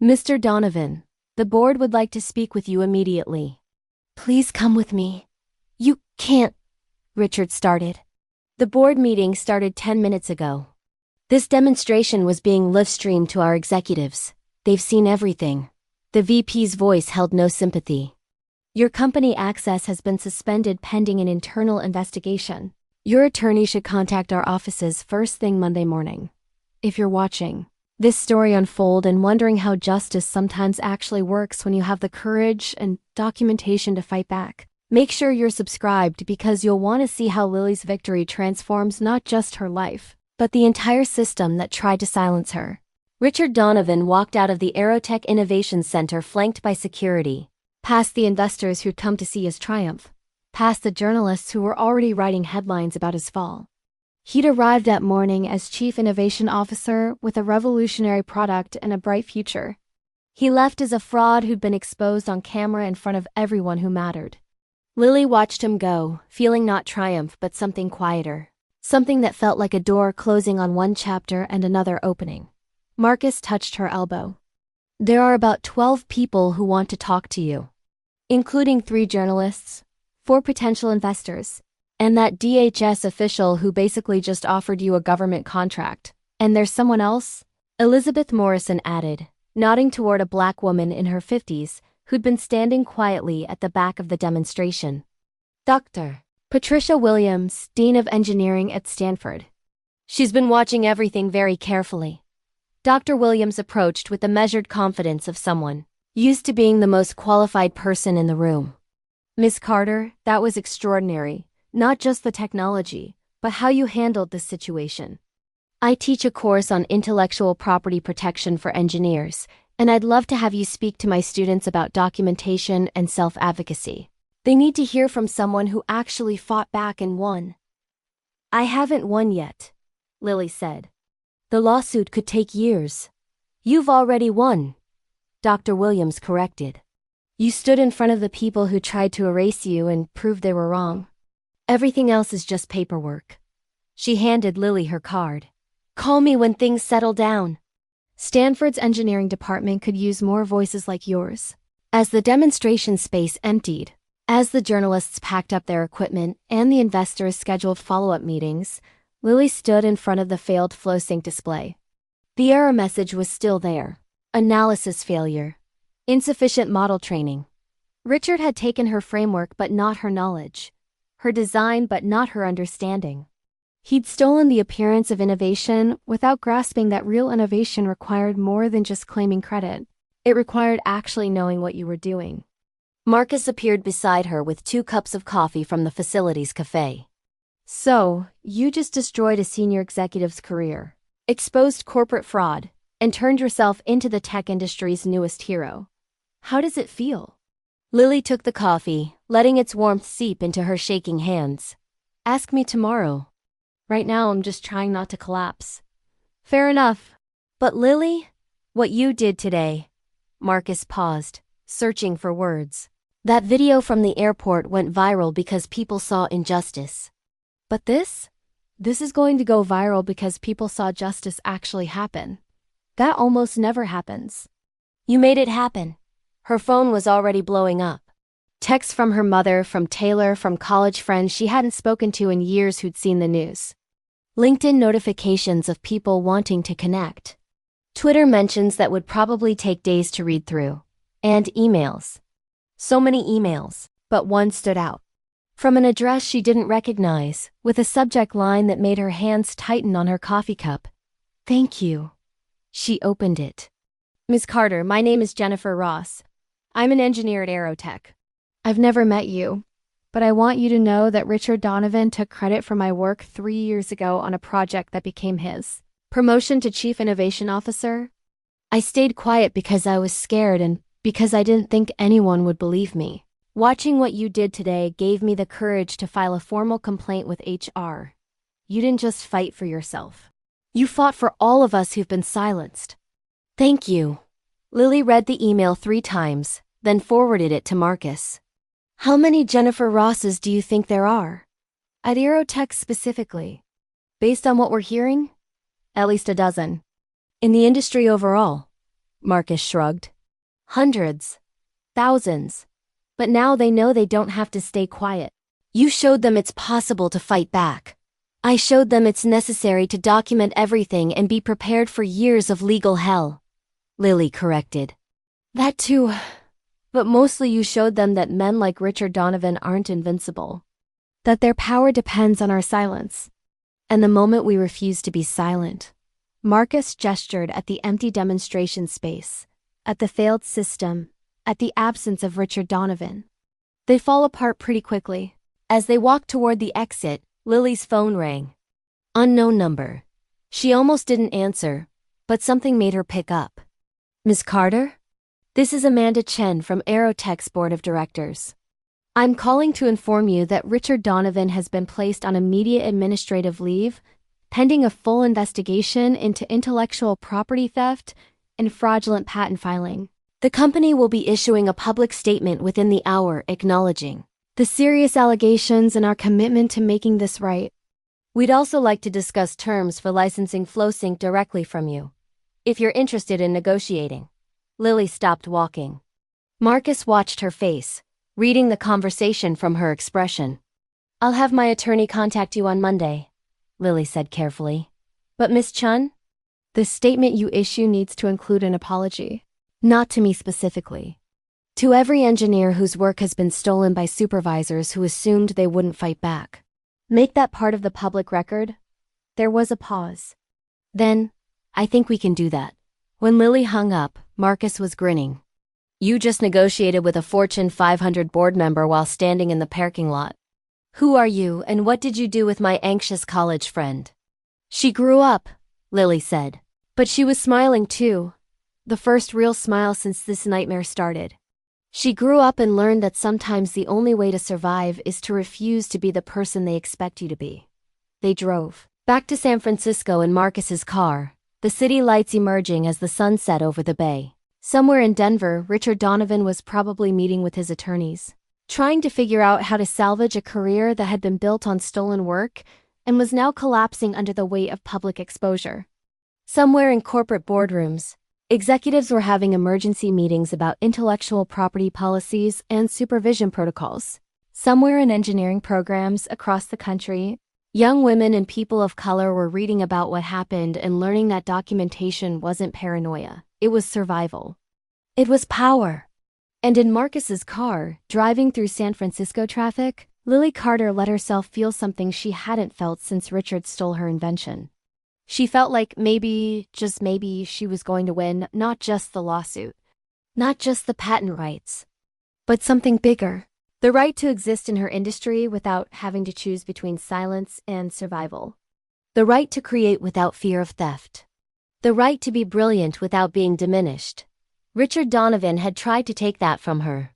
Mr. Donovan, the board would like to speak with you immediately. Please come with me. You can't, Richard started. The board meeting started 10 minutes ago. This demonstration was being live-streamed to our executives. They've seen everything. The VP's voice held no sympathy. Your company access has been suspended pending an internal investigation. Your attorney should contact our offices first thing Monday morning. If you're watching this story unfold and wondering how justice sometimes actually works when you have the courage and documentation to fight back, make sure you're subscribed because you'll want to see how Lily's victory transforms not just her life, but the entire system that tried to silence her. Richard Donovan walked out of the Aerotech Innovation Center flanked by security, past the investors who'd come to see his triumph, past the journalists who were already writing headlines about his fall. He'd arrived that morning as Chief Innovation Officer with a revolutionary product and a bright future. He left as a fraud who'd been exposed on camera in front of everyone who mattered. Lily watched him go, feeling not triumph but something quieter. Something that felt like a door closing on one chapter and another opening. Marcus touched her elbow. There are about 12 people who want to talk to you, including 3 journalists, 4 potential investors, and that DHS official who basically just offered you a government contract. And there's someone else? Elizabeth Morrison added, nodding toward a black woman in her 50s who'd been standing quietly at the back of the demonstration. Dr. Patricia Williams, Dean of Engineering at Stanford. She's been watching everything very carefully. Dr. Williams approached with the measured confidence of someone used to being the most qualified person in the room. Miss Carter, that was extraordinary. Not just the technology, but how you handled this situation. I teach a course on intellectual property protection for engineers, and I'd love to have you speak to my students about documentation and self-advocacy. They need to hear from someone who actually fought back and won. I haven't won yet, Lily said. The lawsuit could take years. You've already won, Dr. Williams corrected. You stood in front of the people who tried to erase you and proved they were wrong. Everything else is just paperwork. She handed Lily her card. Call me when things settle down. Stanford's engineering department could use more voices like yours. As the demonstration space emptied, as the journalists packed up their equipment and the investors scheduled follow-up meetings, Lily stood in front of the failed FlowSync display. The error message was still there. Analysis failure. Insufficient model training. Richard had taken her framework but not her knowledge. Her design but not her understanding. He'd stolen the appearance of innovation without grasping that real innovation required more than just claiming credit. It required actually knowing what you were doing. Marcus appeared beside her with 2 cups of coffee from the facility's cafe. So, you just destroyed a senior executive's career, exposed corporate fraud, and turned yourself into the tech industry's newest hero. How does it feel? Lily took the coffee, letting its warmth seep into her shaking hands. Ask me tomorrow. Right now I'm just trying not to collapse. Fair enough. But Lily, what you did today. Marcus paused, searching for words. That video from the airport went viral because people saw injustice. But this is going to go viral because people saw justice actually happen. That almost never happens. You made it happen. Her phone was already blowing up. Texts from her mother, from Taylor, from college friends she hadn't spoken to in years who'd seen the news. LinkedIn notifications of people wanting to connect. Twitter mentions that would probably take days to read through. And emails. So many emails, but one stood out. From an address she didn't recognize, with a subject line that made her hands tighten on her coffee cup. Thank you. She opened it. Ms. Carter, my name is Jennifer Ross. I'm an engineer at Aerotech. I've never met you, but I want you to know that Richard Donovan took credit for my work 3 years ago on a project that became his. Promotion to Chief Innovation Officer? I stayed quiet because I was scared and because I didn't think anyone would believe me. Watching what you did today gave me the courage to file a formal complaint with HR. You didn't just fight for yourself. You fought for all of us who've been silenced. Thank you. Lily read the email 3 times, then forwarded it to Marcus. How many Jennifer Rosses do you think there are? At Aerotech specifically. Based on what we're hearing, at least a dozen. In the industry overall? Marcus shrugged. Hundreds. Thousands. But now they know they don't have to stay quiet. You showed them it's possible to fight back. I showed them it's necessary to document everything and be prepared for years of legal hell. Lily corrected. That too. But mostly you showed them that men like Richard Donovan aren't invincible. That their power depends on our silence. And the moment we refuse to be silent. Marcus gestured at the empty demonstration space, at the failed system, at the absence of Richard Donovan. They fall apart pretty quickly. As they walked toward the exit, Lily's phone rang. Unknown number. She almost didn't answer, but something made her pick up. Ms. Carter? This is Amanda Chen from Aerotech's Board of Directors. I'm calling to inform you that Richard Donovan has been placed on immediate administrative leave, pending a full investigation into intellectual property theft and fraudulent patent filing. The company will be issuing a public statement within the hour acknowledging the serious allegations and our commitment to making this right. We'd also like to discuss terms for licensing FlowSync directly from you, if you're interested in negotiating. Lily stopped walking. Marcus watched her face, reading the conversation from her expression. I'll have my attorney contact you on Monday, Lily said carefully. But Miss Chun? The statement you issue needs to include an apology. Not to me specifically. To every engineer whose work has been stolen by supervisors who assumed they wouldn't fight back. Make that part of the public record. There was a pause. Then, I think we can do that. When Lily hung up, Marcus was grinning. You just negotiated with a Fortune 500 board member while standing in the parking lot. Who are you and what did you do with my anxious college friend? She grew up, Lily said. But she was smiling too. The first real smile since this nightmare started. She grew up and learned that sometimes the only way to survive is to refuse to be the person they expect you to be. They drove back to San Francisco in Marcus's car, the city lights emerging as the sun set over the bay. Somewhere in Denver, Richard Donovan was probably meeting with his attorneys, trying to figure out how to salvage a career that had been built on stolen work and was now collapsing under the weight of public exposure. Somewhere in corporate boardrooms, executives were having emergency meetings about intellectual property policies and supervision protocols. Somewhere in engineering programs across the country, young women and people of color were reading about what happened and learning that documentation wasn't paranoia, it was survival. It was power. And in Marcus's car, driving through San Francisco traffic, Lily Carter let herself feel something she hadn't felt since Richard stole her invention. She felt like maybe, just maybe, she was going to win not just the lawsuit, not just the patent rights, but something bigger. The right to exist in her industry without having to choose between silence and survival. The right to create without fear of theft. The right to be brilliant without being diminished. Richard Donovan had tried to take that from her.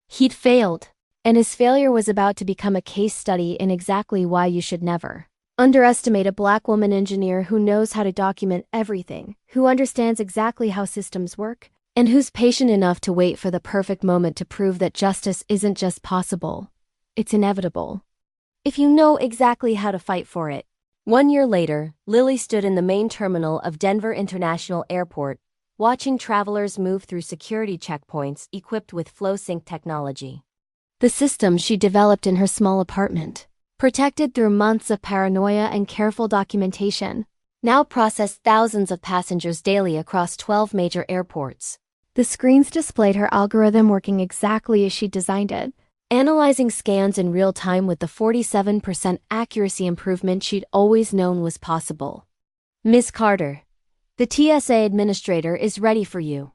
He'd failed, and his failure was about to become a case study in exactly why you should never underestimate a black woman engineer who knows how to document everything, who understands exactly how systems work, and who's patient enough to wait for the perfect moment to prove that justice isn't just possible, it's inevitable. If you know exactly how to fight for it. 1 year later, Lily stood in the main terminal of Denver International Airport, watching travelers move through security checkpoints equipped with FlowSync technology. The system she developed in her small apartment, protected through months of paranoia and careful documentation, now processed thousands of passengers daily across 12 major airports. The screens displayed her algorithm working exactly as she designed it, analyzing scans in real time with the 47% accuracy improvement she'd always known was possible. Ms. Carter, the TSA administrator is ready for you.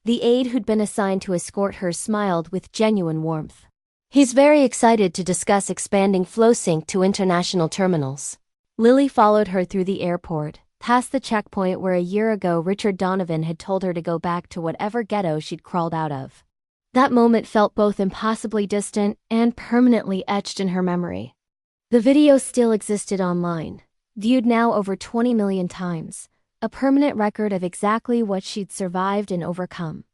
The aide who'd been assigned to escort her smiled with genuine warmth. He's very excited to discuss expanding FlowSync to international terminals. Lily followed her through the airport, past the checkpoint where a year ago Richard Donovan had told her to go back to whatever ghetto she'd crawled out of. That moment felt both impossibly distant and permanently etched in her memory. The video still existed online, viewed now over 20 million times, a permanent record of exactly what she'd survived and overcome.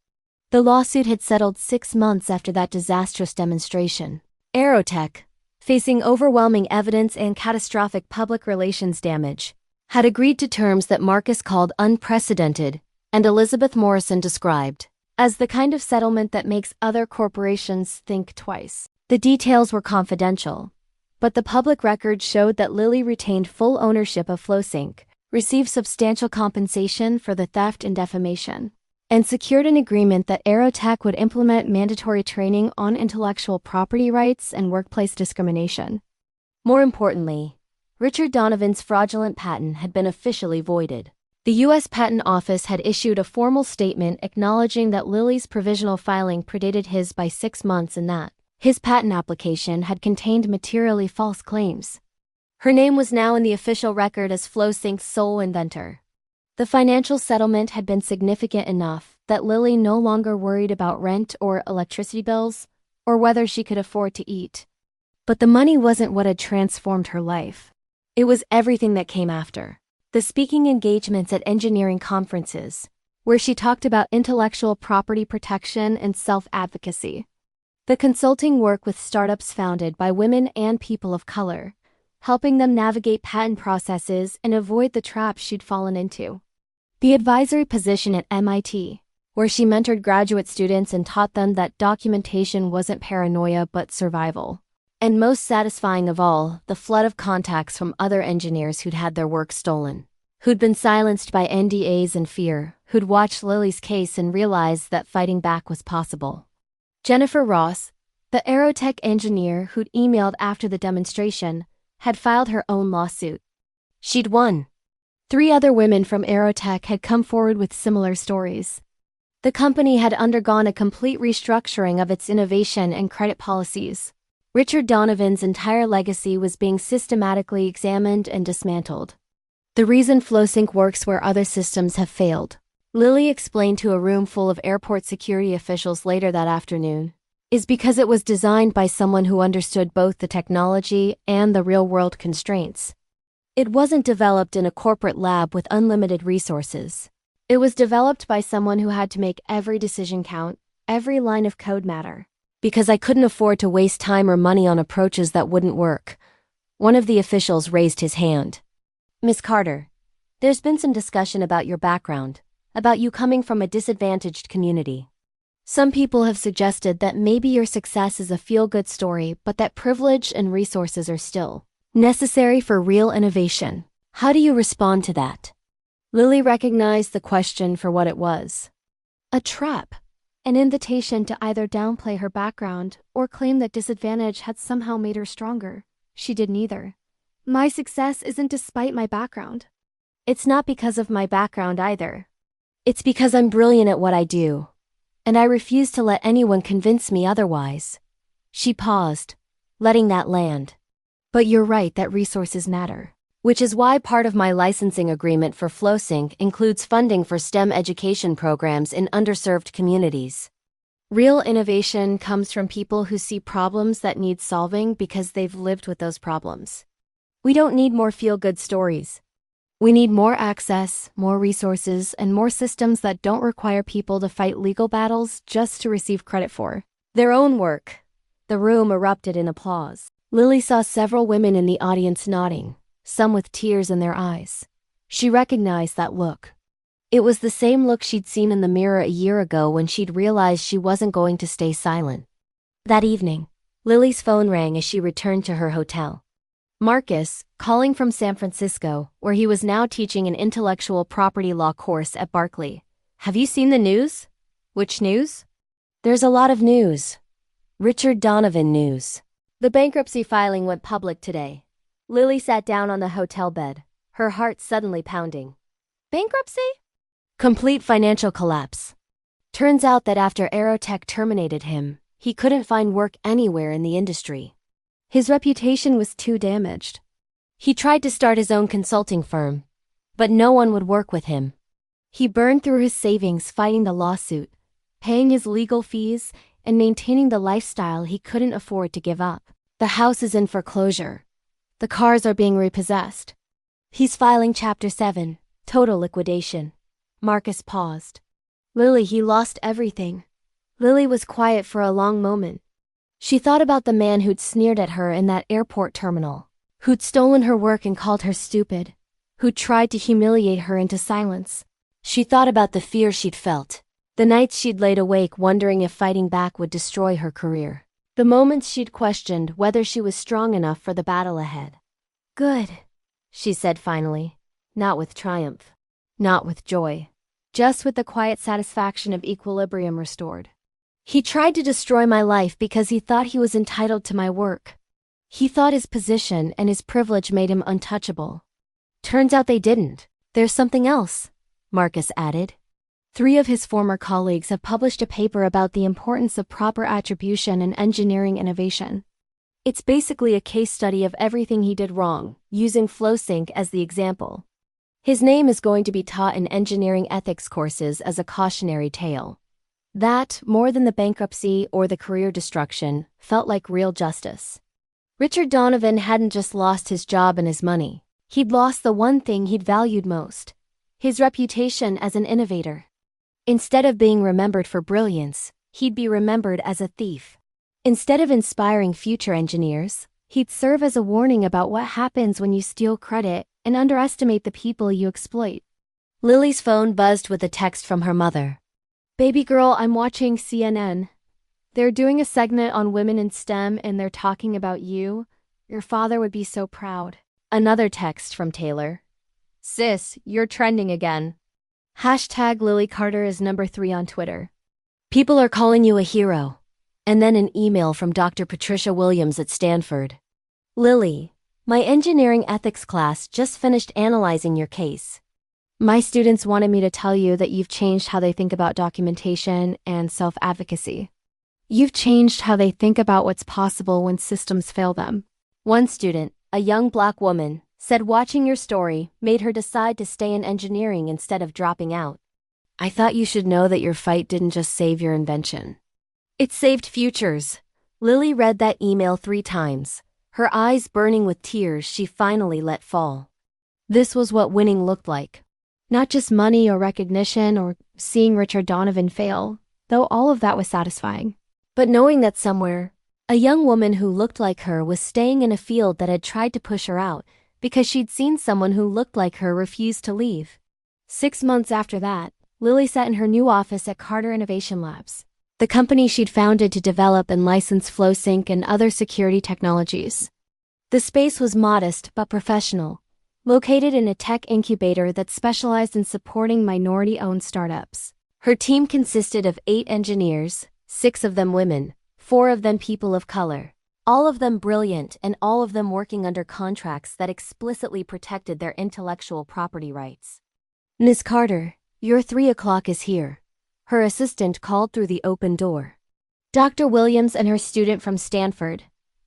The lawsuit had settled 6 months after that disastrous demonstration. Aerotech, facing overwhelming evidence and catastrophic public relations damage, had agreed to terms that Marcus called unprecedented, and Elizabeth Morrison described as the kind of settlement that makes other corporations think twice. The details were confidential, but the public record showed that Lily retained full ownership of FlowSync, received substantial compensation for the theft and defamation, and secured an agreement that Aerotech would implement mandatory training on intellectual property rights and workplace discrimination. More importantly, Richard Donovan's fraudulent patent had been officially voided. The U.S. Patent Office had issued a formal statement acknowledging that Lily's provisional filing predated his by 6 months and that his patent application had contained materially false claims. Her name was now in the official record as FlowSync's sole inventor. The financial settlement had been significant enough that Lily no longer worried about rent or electricity bills, or whether she could afford to eat. But the money wasn't what had transformed her life. It was everything that came after. The speaking engagements at engineering conferences, where she talked about intellectual property protection and self-advocacy. The consulting work with startups founded by women and people of color, helping them navigate patent processes and avoid the traps she'd fallen into. The advisory position at MIT, where she mentored graduate students and taught them that documentation wasn't paranoia but survival. And most satisfying of all, the flood of contacts from other engineers who'd had their work stolen, who'd been silenced by NDAs and fear, who'd watched Lily's case and realized that fighting back was possible. Jennifer Ross, the Aerotech engineer who'd emailed after the demonstration, had filed her own lawsuit. She'd won. 3 other women from Aerotech had come forward with similar stories. The company had undergone a complete restructuring of its innovation and credit policies. Richard Donovan's entire legacy was being systematically examined and dismantled. The reason FlowSync works where other systems have failed, Lily explained to a room full of airport security officials later that afternoon, is because it was designed by someone who understood both the technology and the real-world constraints. It wasn't developed in a corporate lab with unlimited resources. It was developed by someone who had to make every decision count, every line of code matter. Because I couldn't afford to waste time or money on approaches that wouldn't work. One of the officials raised his hand. Miss Carter, there's been some discussion about your background, about you coming from a disadvantaged community. Some people have suggested that maybe your success is a feel-good story, but that privilege and resources are still necessary for real innovation. How do you respond to that? Lily recognized the question for what it was. A trap. An invitation to either downplay her background or claim that disadvantage had somehow made her stronger. She did neither. My success isn't despite my background. It's not because of my background either. It's because I'm brilliant at what I do. And I refuse to let anyone convince me otherwise. She paused, letting that land. But you're right that resources matter. Which is why part of my licensing agreement for FlowSync includes funding for STEM education programs in underserved communities. Real innovation comes from people who see problems that need solving because they've lived with those problems. We don't need more feel-good stories. We need more access, more resources, and more systems that don't require people to fight legal battles just to receive credit for their own work. The room erupted in applause. Lily saw several women in the audience nodding, some with tears in their eyes. She recognized that look. It was the same look she'd seen in the mirror a year ago when she'd realized she wasn't going to stay silent. That evening, Lily's phone rang as she returned to her hotel. Marcus, calling from San Francisco, where he was now teaching an intellectual property law course at Berkeley. Have you seen the news? Which news? There's a lot of news. Richard Donovan news. The bankruptcy filing went public today. Lily sat down on the hotel bed, her heart suddenly pounding. Bankruptcy? Complete financial collapse. Turns out that after Aerotech terminated him, he couldn't find work anywhere in the industry. His reputation was too damaged. He tried to start his own consulting firm, but no one would work with him. He burned through his savings fighting the lawsuit, paying his legal fees, and maintaining the lifestyle he couldn't afford to give up. The house is in foreclosure. The cars are being repossessed. He's filing Chapter 7, total liquidation. Marcus paused. Lily, he lost everything. Lily was quiet for a long moment. She thought about the man who'd sneered at her in that airport terminal, who'd stolen her work and called her stupid, who'd tried to humiliate her into silence. She thought about the fear she'd felt, the nights she'd laid awake wondering if fighting back would destroy her career, the moments she'd questioned whether she was strong enough for the battle ahead. Good, she said finally, not with triumph, not with joy, just with the quiet satisfaction of equilibrium restored. He tried to destroy my life because he thought he was entitled to my work. He thought his position and his privilege made him untouchable. Turns out they didn't. There's something else, Marcus added. 3 of his former colleagues have published a paper about the importance of proper attribution in engineering innovation. It's basically a case study of everything he did wrong, using FlowSync as the example. His name is going to be taught in engineering ethics courses as a cautionary tale. That, more than the bankruptcy or the career destruction, felt like real justice. Richard Donovan hadn't just lost his job and his money. He'd lost the one thing he'd valued most, his reputation as an innovator. Instead of being remembered for brilliance, he'd be remembered as a thief. Instead of inspiring future engineers, he'd serve as a warning about what happens when you steal credit and underestimate the people you exploit. Lily's phone buzzed with a text from her mother. Baby girl, I'm watching CNN. They're doing a segment on women in STEM and they're talking about you. Your father would be so proud. Another text from Taylor. Sis, you're trending again. #Lily Carter is number 3 on Twitter. People are calling you a hero. And then an email from Dr. Patricia Williams at Stanford. Lily, my engineering ethics class just finished analyzing your case. My students wanted me to tell you that you've changed how they think about documentation and self-advocacy. You've changed how they think about what's possible when systems fail them. One student, a young Black woman, said watching your story made her decide to stay in engineering instead of dropping out. I thought you should know that your fight didn't just save your invention. It saved futures. Lily read that email 3 times, her eyes burning with tears she finally let fall. This was what winning looked like. Not just money or recognition or seeing Richard Donovan fail, though all of that was satisfying. But knowing that somewhere, a young woman who looked like her was staying in a field that had tried to push her out because she'd seen someone who looked like her refuse to leave. 6 months after that, Lily sat in her new office at Carter Innovation Labs, the company she'd founded to develop and license FlowSync and other security technologies. The space was modest but professional, located in a tech incubator that specialized in supporting minority-owned startups. Her team consisted of 8 engineers, 6 of them women, 4 of them people of color, all of them brilliant and all of them working under contracts that explicitly protected their intellectual property rights. Miss Carter, your 3 o'clock is here, her assistant called through the open door. Dr. Williams and her student from Stanford.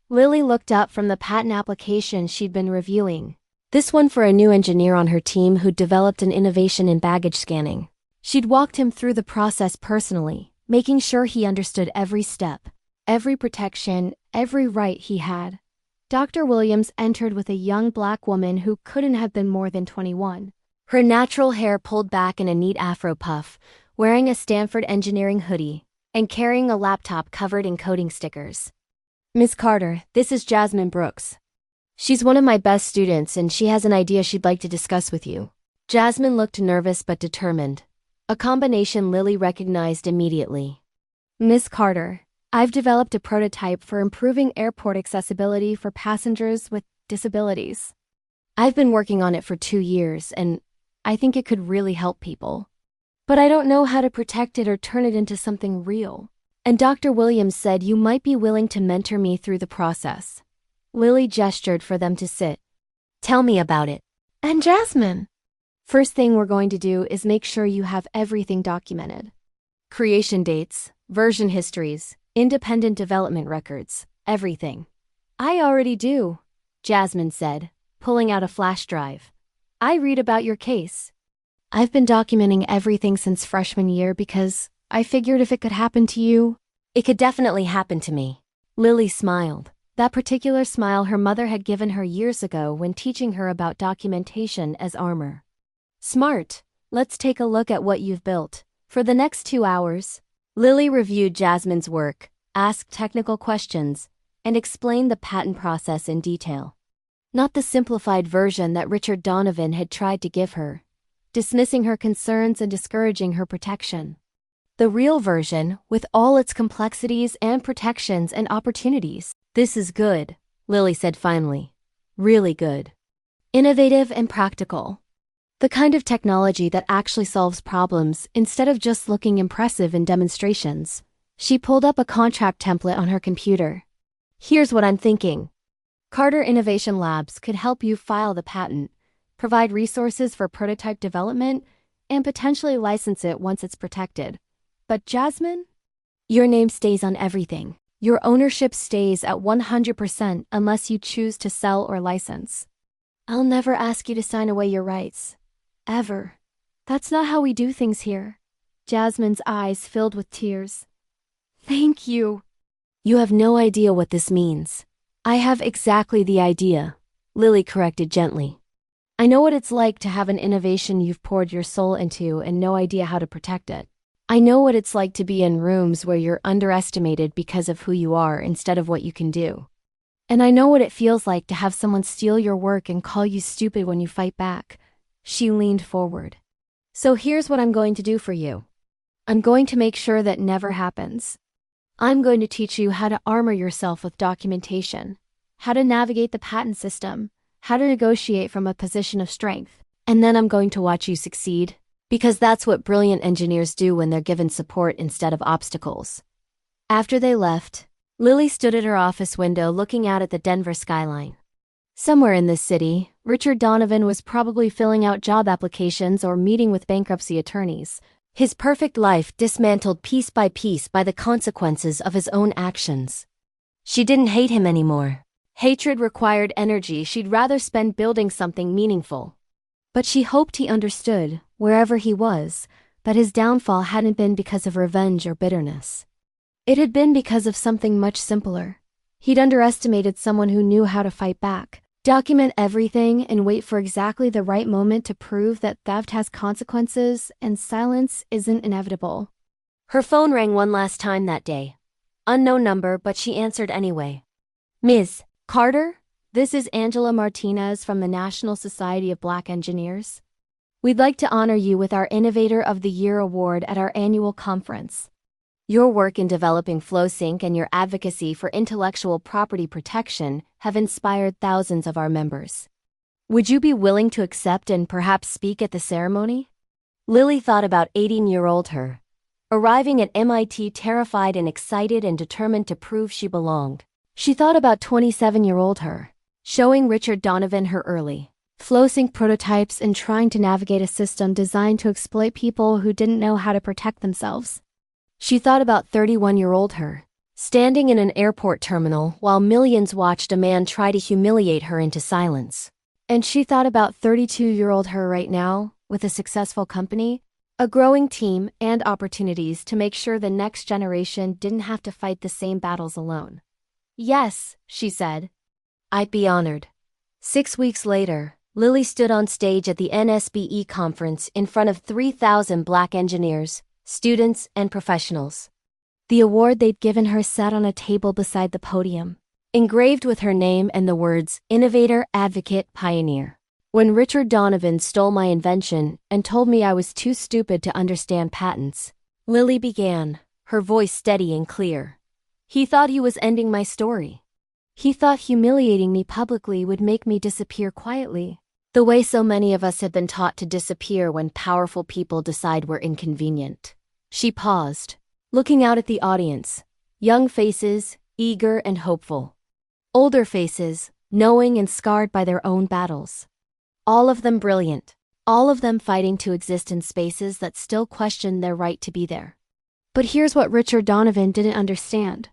Lily looked up from the patent application she'd been reviewing. This one for a new engineer on her team who'd developed an innovation in baggage scanning. She'd walked him through the process personally, making sure he understood every step, every protection, every right he had. Dr. Williams entered with a young black woman who couldn't have been more than 21. Her natural hair pulled back in a neat afro puff, wearing a Stanford engineering hoodie, and carrying a laptop covered in coding stickers. Miss Carter, this is Jasmine Brooks. She's one of my best students and she has an idea she'd like to discuss with you. Jasmine looked nervous but determined, a combination Lily recognized immediately. Miss Carter, I've developed a prototype for improving airport accessibility for passengers with disabilities. I've been working on it for 2 years and I think it could really help people. But I don't know how to protect it or turn it into something real. And Dr. Williams said you might be willing to mentor me through the process. Lily gestured for them to sit. Tell me about it. And Jasmine. First thing we're going to do is make sure you have everything documented. Creation dates, version histories, independent development records, everything. I already do, Jasmine said, pulling out a flash drive. I read about your case. I've been documenting everything since freshman year because I figured if it could happen to you, it could definitely happen to me. Lily smiled, that particular smile her mother had given her years ago when teaching her about documentation as armor. Smart. Let's take a look at what you've built. For the next 2 hours, Lily reviewed Jasmine's work, asked technical questions, and explained the patent process in detail. Not the simplified version that Richard Donovan had tried to give her, dismissing her concerns and discouraging her protection. The real version, with all its complexities and protections and opportunities. This is good, Lily said finally. Really good. Innovative and practical. The kind of technology that actually solves problems instead of just looking impressive in demonstrations. She pulled up a contract template on her computer. Here's what I'm thinking. Carter Innovation Labs could help you file the patent, provide resources for prototype development, and potentially license it once it's protected. But Jasmine? Your name stays on everything. Your ownership stays at 100% unless you choose to sell or license. I'll never ask you to sign away your rights. Ever. That's not how we do things here. Jasmine's eyes filled with tears. Thank you. You have no idea what this means. I have exactly the idea, Lily corrected gently. I know what it's like to have an innovation you've poured your soul into and no idea how to protect it. I know what it's like to be in rooms where you're underestimated because of who you are instead of what you can do. And I know what it feels like to have someone steal your work and call you stupid when you fight back. She leaned forward. So here's what I'm going to do for you. I'm going to make sure that never happens. I'm going to teach you how to armor yourself with documentation, how to navigate the patent system, how to negotiate from a position of strength. And then I'm going to watch you succeed, because that's what brilliant engineers do when they're given support instead of obstacles. After they left, Lily stood at her office window looking out at the Denver skyline. Somewhere in this city, Richard Donovan was probably filling out job applications or meeting with bankruptcy attorneys. His perfect life dismantled piece by the consequences of his own actions. She didn't hate him anymore. Hatred required energy she'd rather spend building something meaningful. But she hoped he understood, wherever he was, that his downfall hadn't been because of revenge or bitterness. It had been because of something much simpler. He'd underestimated someone who knew how to fight back, document everything, and wait for exactly the right moment to prove that theft has consequences and silence isn't inevitable. Her phone rang one last time that day. Unknown number, but she answered anyway. Ms. Carter, this is Angela Martinez from the National Society of Black Engineers. We'd like to honor you with our Innovator of the Year award at our annual conference. Your work in developing FlowSync and your advocacy for intellectual property protection have inspired thousands of our members. Would you be willing to accept and perhaps speak at the ceremony? Lily thought about 18-year-old her, arriving at MIT terrified and excited and determined to prove she belonged. She thought about 27-year-old her, showing Richard Donovan her early FlowSync prototypes and trying to navigate a system designed to exploit people who didn't know how to protect themselves. She thought about 31-year-old her, standing in an airport terminal while millions watched a man try to humiliate her into silence. And she thought about 32-year-old her right now, with a successful company, a growing team, and opportunities to make sure the next generation didn't have to fight the same battles alone. Yes, she said. I'd be honored. 6 weeks later, Lily stood on stage at the NSBE conference in front of 3,000 Black engineers, students, and professionals. The award they'd given her sat on a table beside the podium, engraved with her name and the words, Innovator, Advocate, Pioneer. When Richard Donovan stole my invention and told me I was too stupid to understand patents, Lily began, her voice steady and clear. He thought he was ending my story. He thought humiliating me publicly would make me disappear quietly, the way so many of us have been taught to disappear when powerful people decide we're inconvenient. She paused, looking out at the audience, young faces, eager and hopeful. Older faces, knowing and scarred by their own battles. All of them brilliant, all of them fighting to exist in spaces that still question their right to be there. But here's what Richard Donovan didn't understand.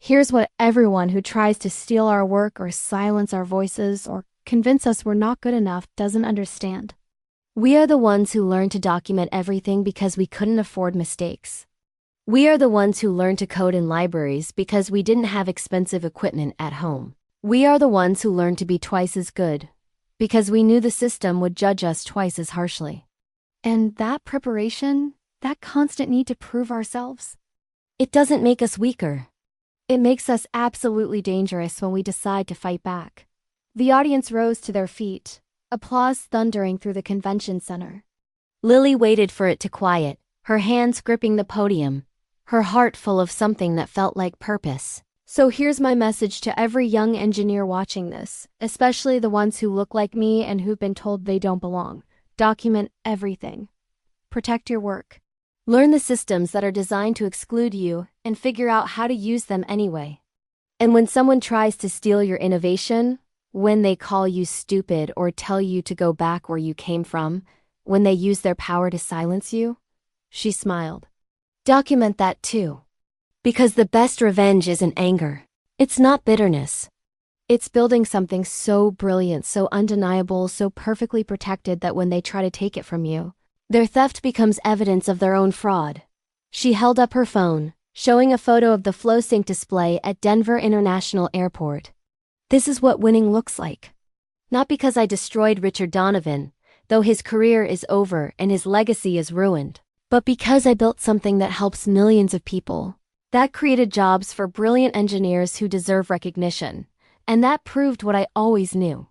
Here's what everyone who tries to steal our work or silence our voices or convince us we're not good enough doesn't understand. We are the ones who learned to document everything because we couldn't afford mistakes. We are the ones who learned to code in libraries because we didn't have expensive equipment at home. We are the ones who learned to be twice as good because we knew the system would judge us twice as harshly. And that preparation, that constant need to prove ourselves, it doesn't make us weaker. It makes us absolutely dangerous when we decide to fight back. The audience rose to their feet, applause thundering through the convention center. Lily waited for it to quiet, her hands gripping the podium, her heart full of something that felt like purpose. So here's my message to every young engineer watching this, especially the ones who look like me and who've been told they don't belong. Document everything. Protect your work. Learn the systems that are designed to exclude you and figure out how to use them anyway. And when someone tries to steal your innovation, when they call you stupid or tell you to go back where you came from, when they use their power to silence you, she smiled. Document that too. Because the best revenge isn't anger. It's not bitterness. It's building something so brilliant, so undeniable, so perfectly protected that when they try to take it from you, their theft becomes evidence of their own fraud. She held up her phone, showing a photo of the FlowSync display at Denver International Airport. This is what winning looks like. Not because I destroyed Richard Donovan, though his career is over and his legacy is ruined, but because I built something that helps millions of people. That created jobs for brilliant engineers who deserve recognition, and that proved what I always knew.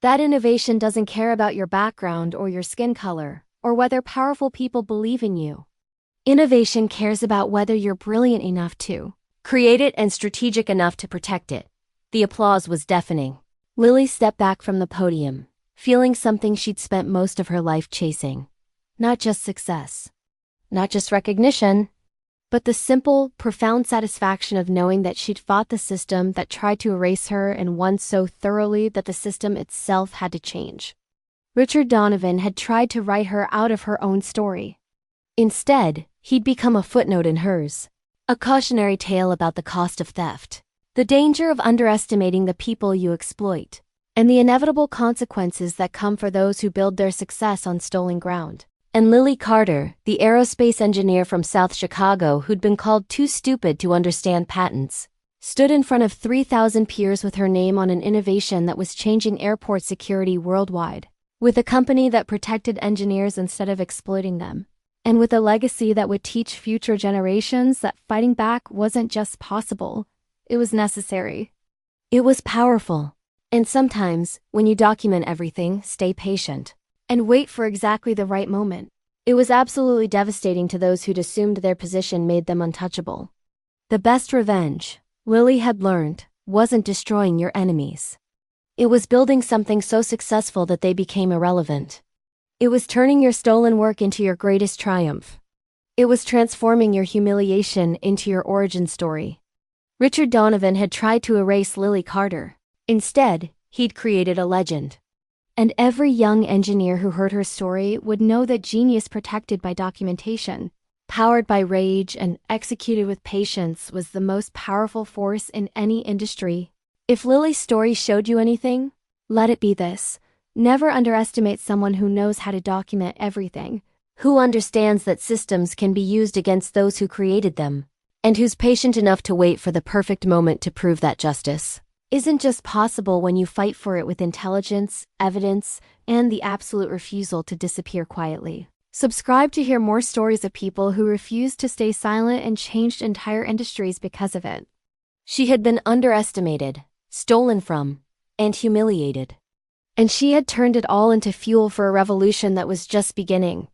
That innovation doesn't care about your background or your skin color, or whether powerful people believe in you. Innovation cares about whether you're brilliant enough to create it and strategic enough to protect it. The applause was deafening. Lily stepped back from the podium, feeling something she'd spent most of her life chasing. Not just success. Not just recognition. But the simple, profound satisfaction of knowing that she'd fought the system that tried to erase her and won so thoroughly that the system itself had to change. Richard Donovan had tried to write her out of her own story. Instead, he'd become a footnote in hers. A cautionary tale about the cost of theft. The danger of underestimating the people you exploit, and the inevitable consequences that come for those who build their success on stolen ground. And Lily Carter, the aerospace engineer from South Chicago who'd been called too stupid to understand patents, stood in front of 3,000 peers with her name on an innovation that was changing airport security worldwide, with a company that protected engineers instead of exploiting them, and with a legacy that would teach future generations that fighting back wasn't just possible, it was necessary. It was powerful. And sometimes, when you document everything, stay patient and wait for exactly the right moment. It was absolutely devastating to those who'd assumed their position made them untouchable. The best revenge, Lily had learned, wasn't destroying your enemies. It was building something so successful that they became irrelevant. It was turning your stolen work into your greatest triumph. It was transforming your humiliation into your origin story. Richard Donovan had tried to erase Lily Carter. Instead, he'd created a legend. And every young engineer who heard her story would know that genius protected by documentation, powered by rage and executed with patience was the most powerful force in any industry. If Lily's story showed you anything, let it be this. Never underestimate someone who knows how to document everything, who understands that systems can be used against those who created them, and who's patient enough to wait for the perfect moment to prove that justice isn't just possible when you fight for it with intelligence, evidence, and the absolute refusal to disappear quietly. Subscribe to hear more stories of people who refused to stay silent and changed entire industries because of it. She had been underestimated, stolen from, and humiliated. And she had turned it all into fuel for a revolution that was just beginning.